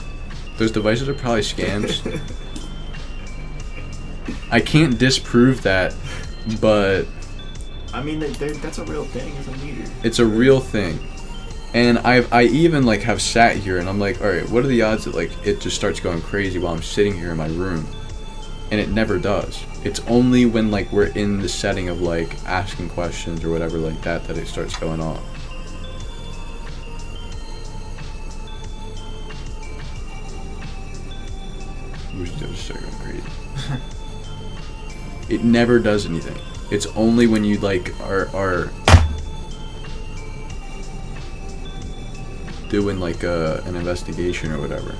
Those devices are probably scams. I can't disprove that, but I mean, that's a real thing. It's a meter. It's a real thing. And I even like have sat here and I'm like, all right, what are the odds that like it just starts going crazy while I'm sitting here in my room? And it never does. It's only when like we're in the setting of like asking questions or whatever like that it starts going on. We just start going crazy. It never does anything. It's only when you like are doing like an investigation or whatever.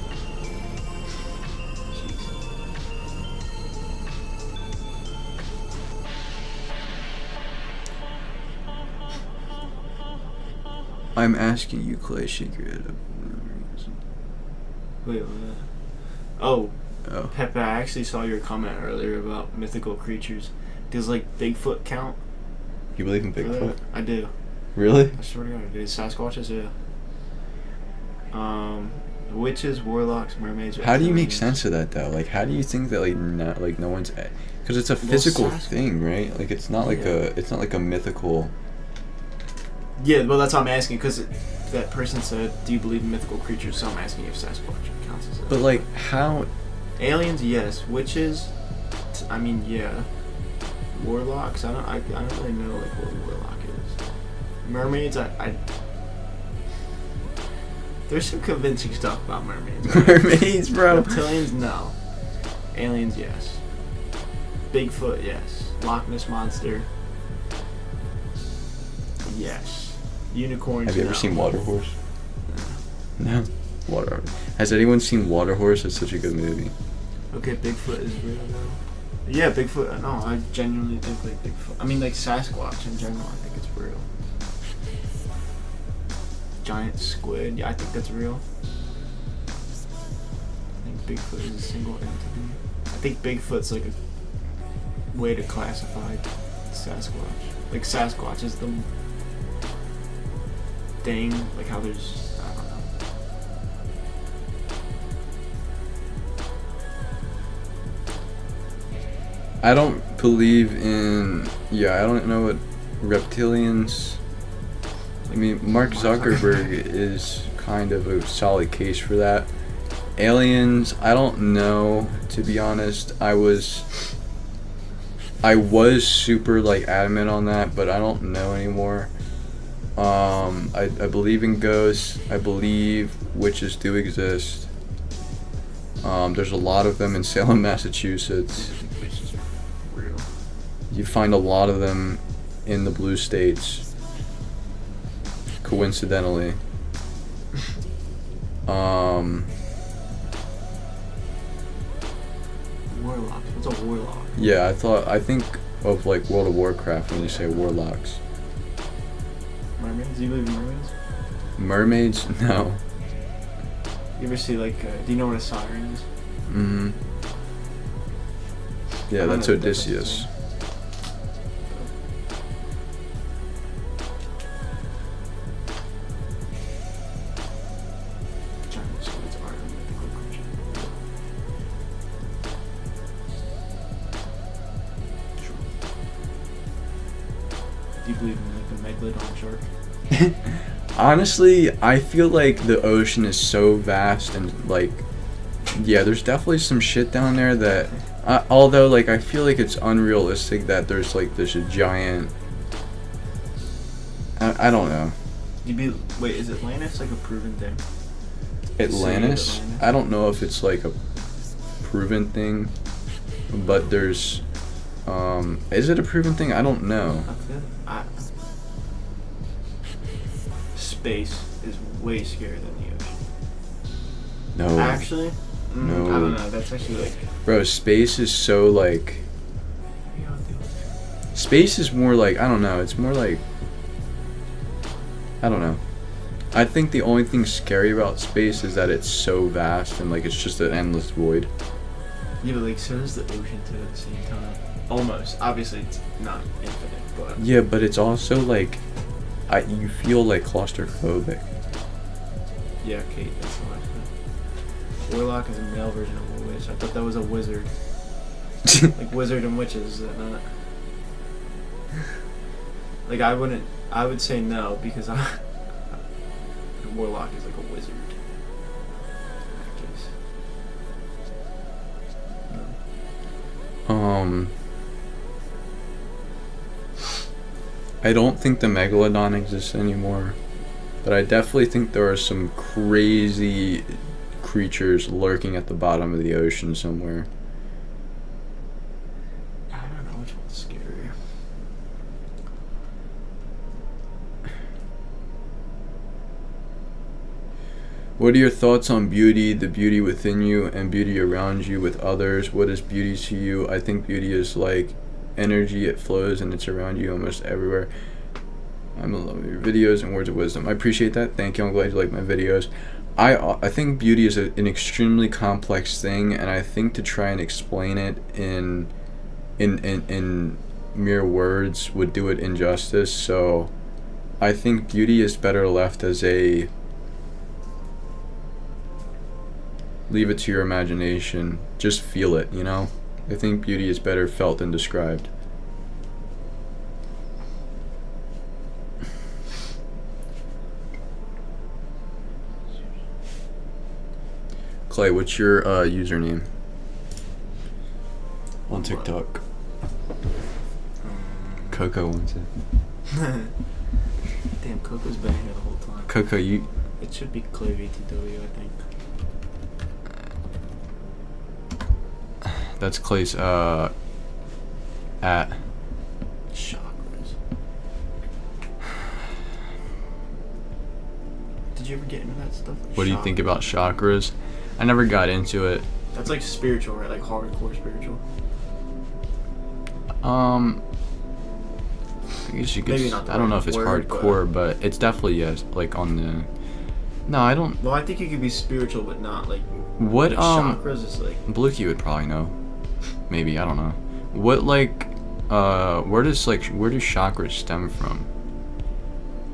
I'm asking you, Clay Secret. Wait, what? Oh, Oh. Pepe, I actually saw your comment earlier about mythical creatures. Does like Bigfoot count? You believe in Bigfoot? I do. Really? I swear to God, dude. Sasquatches, yeah. Witches, warlocks, mermaids. How do you make reptilians. sense of that though? Like, how do you think that no one's, because it's a physical thing, right? Like, it's not like a mythical. Yeah, well, that's what I'm asking, because that person said, "Do you believe in mythical creatures?" So I'm asking if Sasquatch counts as that. But like, how? Aliens, yes. Witches, I mean, yeah. Warlocks, I don't really know like what a warlock is. Mermaids, I there's some convincing stuff about mermaids. Mermaids, bro. Reptilians, no. Aliens, yes. Bigfoot, yes. Loch Ness Monster, yes. Unicorns. Have you ever no. seen Water Horse? No. Water. Has anyone seen Water Horse? It's such a good movie. Okay, Bigfoot is real though. Yeah, Bigfoot. No, I genuinely think like Bigfoot. I mean, like Sasquatch in general. I think it's real. Giant squid. Yeah, I think that's real. I think Bigfoot is a single entity. I think Bigfoot's like a way to classify Sasquatch. Like Sasquatch is the thing. Like how there's, I don't know. I don't believe in. Yeah, I don't know what reptilians. I mean, Mark Zuckerberg is kind of a solid case for that. Aliens, I don't know, to be honest. I was super like adamant on that, but I don't know anymore. I believe in ghosts. I believe witches do exist. There's a lot of them in Salem, Massachusetts. You find a lot of them in the blue states. Coincidentally. Warlocks. What's a warlock? Yeah, I think of like World of Warcraft when you say warlocks. Mermaids? Do you believe in mermaids? Mermaids? No. You ever see like, do you know what a siren is? Mm-hmm. Yeah, I don't that's know, Odysseus. Giant squids are a mythical creature. True. Do you believe in like the megalodon shark? Honestly, I feel like the ocean is so vast and like, yeah, there's definitely some shit down there that, although like I feel like it's unrealistic that there's like this giant. I don't know. Wait, is Atlantis like a proven thing? Atlantis? I don't know if it's like a proven thing, but there's. Is it a proven thing? I don't know. Space is way scarier than the ocean. No. Actually, No. I don't know. That's actually like. Bro, space is so like. Space is more like, I don't know. It's more like. I don't know. I think the only thing scary about space is that it's so vast and like it's just an endless void. Yeah, but like so is the ocean too at the same time. Almost. Obviously, it's not infinite, but. Yeah, but it's also like, you feel like claustrophobic. Yeah, Kate, that's the last one. Warlock is a male version of a witch. I thought that was a wizard. Like wizard and witches, is that not? Like I would say no because a warlock is like a wizard. In that case. No. I don't think the megalodon exists anymore, but I definitely think there are some crazy creatures lurking at the bottom of the ocean somewhere. I don't know What are your thoughts on beauty, the beauty within you, and beauty around you with others? What is beauty to you? I think beauty is like energy. It flows and it's around you almost everywhere. I'm in love with your videos and words of wisdom. I appreciate that. Thank you. I'm glad you like my videos. I think beauty is an extremely complex thing, and I think to try and explain it in mere words would do it injustice. So I think beauty is better left as a leave it to your imagination. Just feel it, you know? I think beauty is better felt than described. Clay, what's your username on TikTok? Coco wants it. Damn, Coco's been here the whole time. Coco, you... It should be Clay VTW, I think. That's Clay's, at... Chakras. Did you ever get into that stuff? What do you think about chakras? I never got into it. That's like spiritual, right? Like hardcore spiritual. I guess you could. Maybe not the I don't know right if it's word, hardcore, but it's definitely, yes, like on the... No, I don't... Well, I think you could be spiritual, but not like... What, like chakras is like... Bluekey would probably know. Maybe, I don't know. What, like, where do chakras stem from?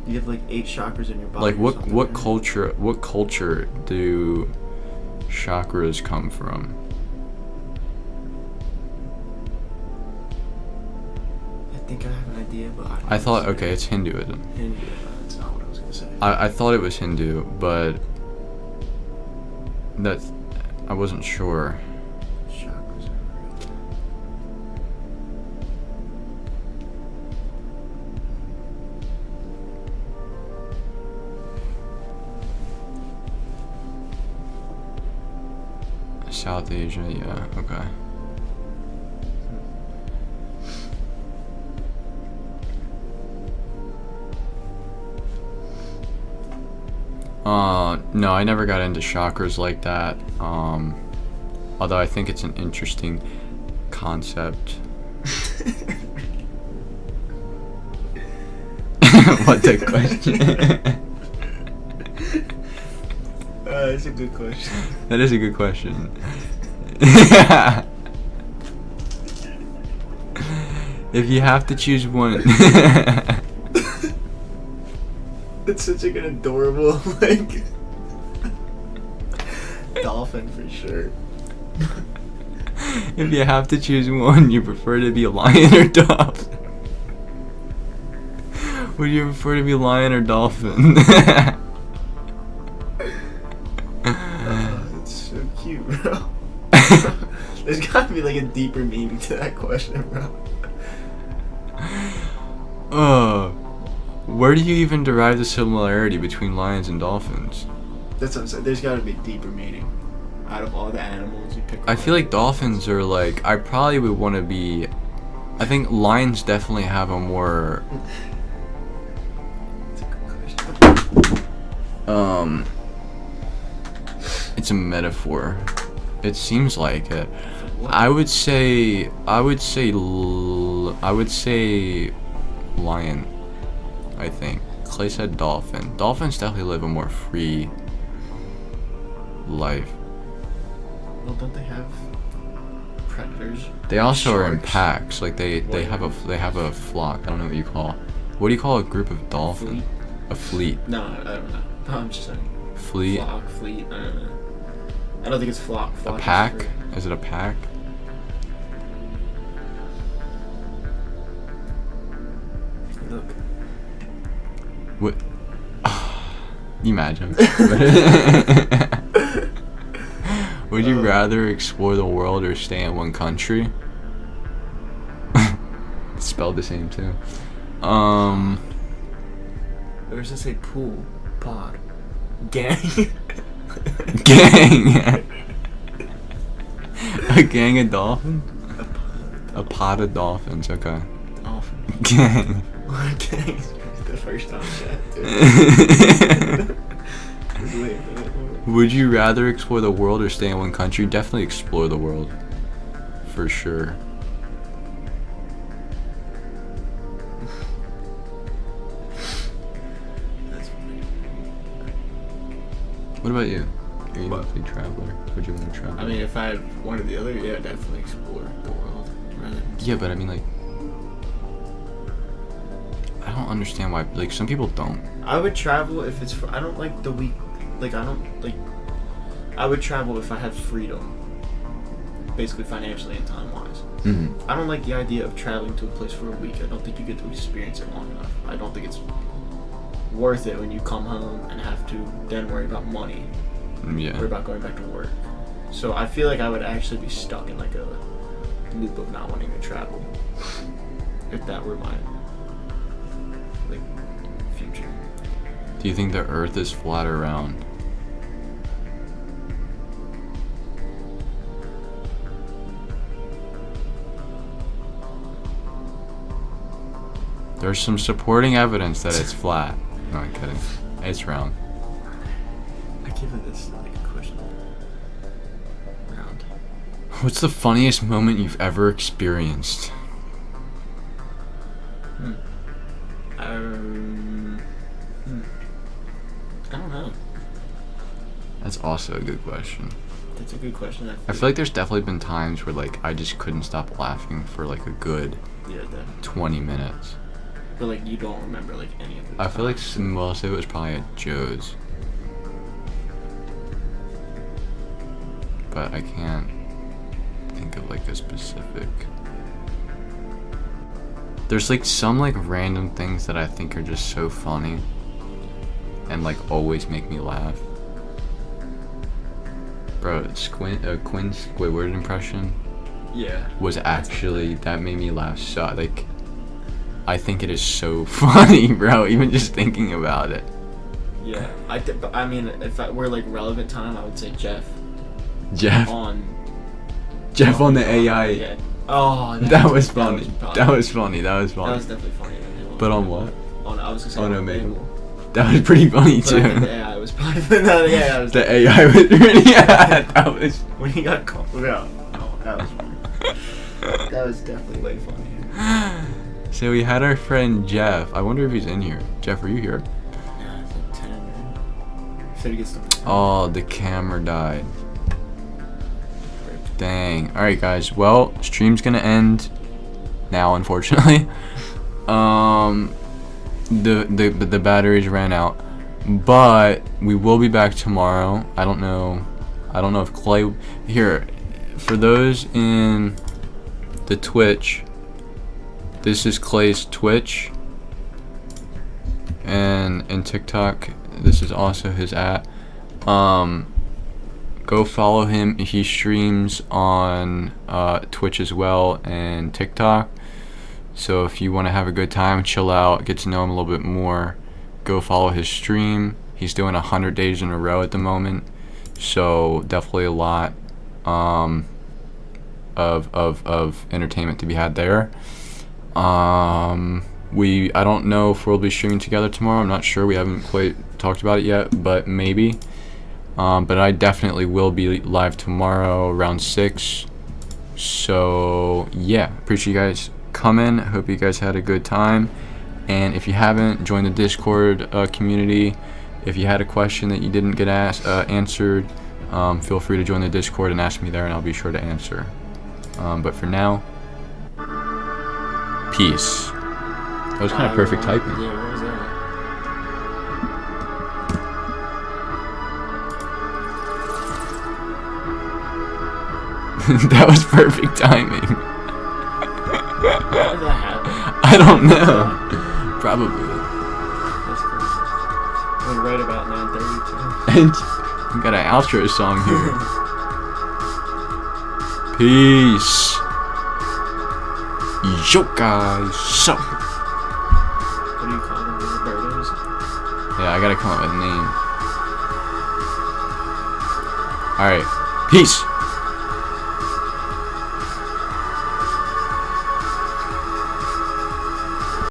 You have like 8 chakras in your body. Like, or something, what right? culture do chakras come from? I think I have an idea, but I thought, okay, it's Hinduism. Hindu, that's not what I was gonna say. I thought it was Hindu, but I wasn't sure. Chakras are real. South Asia, yeah, okay. No, I never got into chakras like that. Although I think it's an interesting concept. What the question? It's a good question. That is a good question. If you have to choose one. It's such an adorable, like, dolphin for sure. If you have to choose one, you prefer to be a lion or dolphin? Would you prefer to be lion or dolphin? It's so cute, bro. There's gotta be like a deeper meaning to that question, bro. Where do you even derive the similarity between lions and dolphins? That's what I'm saying. There's gotta be a deeper meaning out of all the animals you pick. I feel like dolphins are like, I probably would want to be, I think lions definitely have a more, That's a good question. it's a metaphor. It seems like it. For what? I would say lion. I think Clay said dolphin. Dolphins definitely live a more free life. Well, don't they have predators? They also are in Sharks. packs. Like they have a flock. I don't know what you call. What do you call a group of dolphins? A fleet. No, I don't know. No, I'm just saying. Fleet. Flock, fleet. I don't know. I don't think it's flock. A Flock is pack? free. Is it a pack? Look. What? Imagine. Would you rather explore the world or stay in one country? Spelled the same too. Or does it say pool? Pod? Gang? Gang. A gang of dolphins? A pod of dolphins, okay. Dolphin. Gang. Gang. The first time chat, dude. Wait, Would you rather explore the world or stay in one country? Definitely explore the world. For sure. That's funny. What about you? Are you What? a big traveler? Would you want to travel? I mean, if I had one or the other, yeah, definitely explore the world rather than. Yeah, but I mean, like, I don't understand why. Like, some people don't. I would travel if it's. I don't like the week. Like, I don't like. I would travel if I had freedom. Basically, financially and time wise. Mm-hmm. I don't like the idea of traveling to a place for a week. I don't think you get to experience it long enough. I don't think it's worth it when you come home and have to then worry about money. Yeah. Worry about going back to work. So I feel like I would actually be stuck in like a loop of not wanting to travel. If that were my like future. Do you think the Earth is flat or round? There's some supporting evidence that it's flat. No, I'm kidding. It's round. I give it this like a question. Round. What's the funniest moment you've ever experienced? I don't know. That's also a good question. That's a good question. I feel like there's definitely been times where like I just couldn't stop laughing for like a good yeah, definitely. 20 minutes. But like you don't remember like any of it. I feel like most of it was probably at Joe's. But I can't think of like a specific. There's like some like random things that I think are just so funny and like always make me laugh. Bro, Quinn's Squidward impression Yeah. was actually, that made me laugh so like, I think it is so funny, bro, even just thinking about it. Yeah. But I mean, if I were like relevant time, I would say Jeff Jeff on the AI. Yeah. Oh, That was funny. probably- That was funny. That was definitely funny. But on what? On I was gonna say On on Omegle. That was pretty funny But I think too. the AI was probably no, the AI was The AI was really that was. when he got called out. Oh, that was funny. That was definitely way funny. So we had our friend Jeff. I wonder if he's in here. Jeff, are you here? Yeah, it's like 10. Right? Said he gets them. Oh, the camera died. Dang. All right, guys. Well, stream's gonna end now, unfortunately. The batteries ran out, but we will be back tomorrow. I don't know if Clay here. For those in the Twitch, this is Clay's Twitch, and in TikTok, this is also his @ Go follow him. He streams on Twitch as well and TikTok. So if you want to have a good time, chill out, get to know him a little bit more, go follow his stream. He's doing 100 days in a row at the moment. So definitely a lot of entertainment to be had there. I don't know if we'll be streaming together tomorrow. I'm not sure. We haven't quite talked about it yet, but maybe. But I definitely will be live tomorrow around 6. So yeah, appreciate you guys coming. Hope you guys had a good time. And if you haven't, join the Discord community. If you had a question that you didn't get answered, feel free to join the Discord and ask me there, and I'll be sure to answer. But for now, peace. That was kind of perfect typing. Yeah, what was that? That was perfect timing. How did that happen? I don't know. Probably. That's crazy. It was right about 9:30 And we got an outro song here. Peace. Yo, guys. So. What do you call them? The Robertos? Yeah, I gotta come up with a name. Alright. Peace.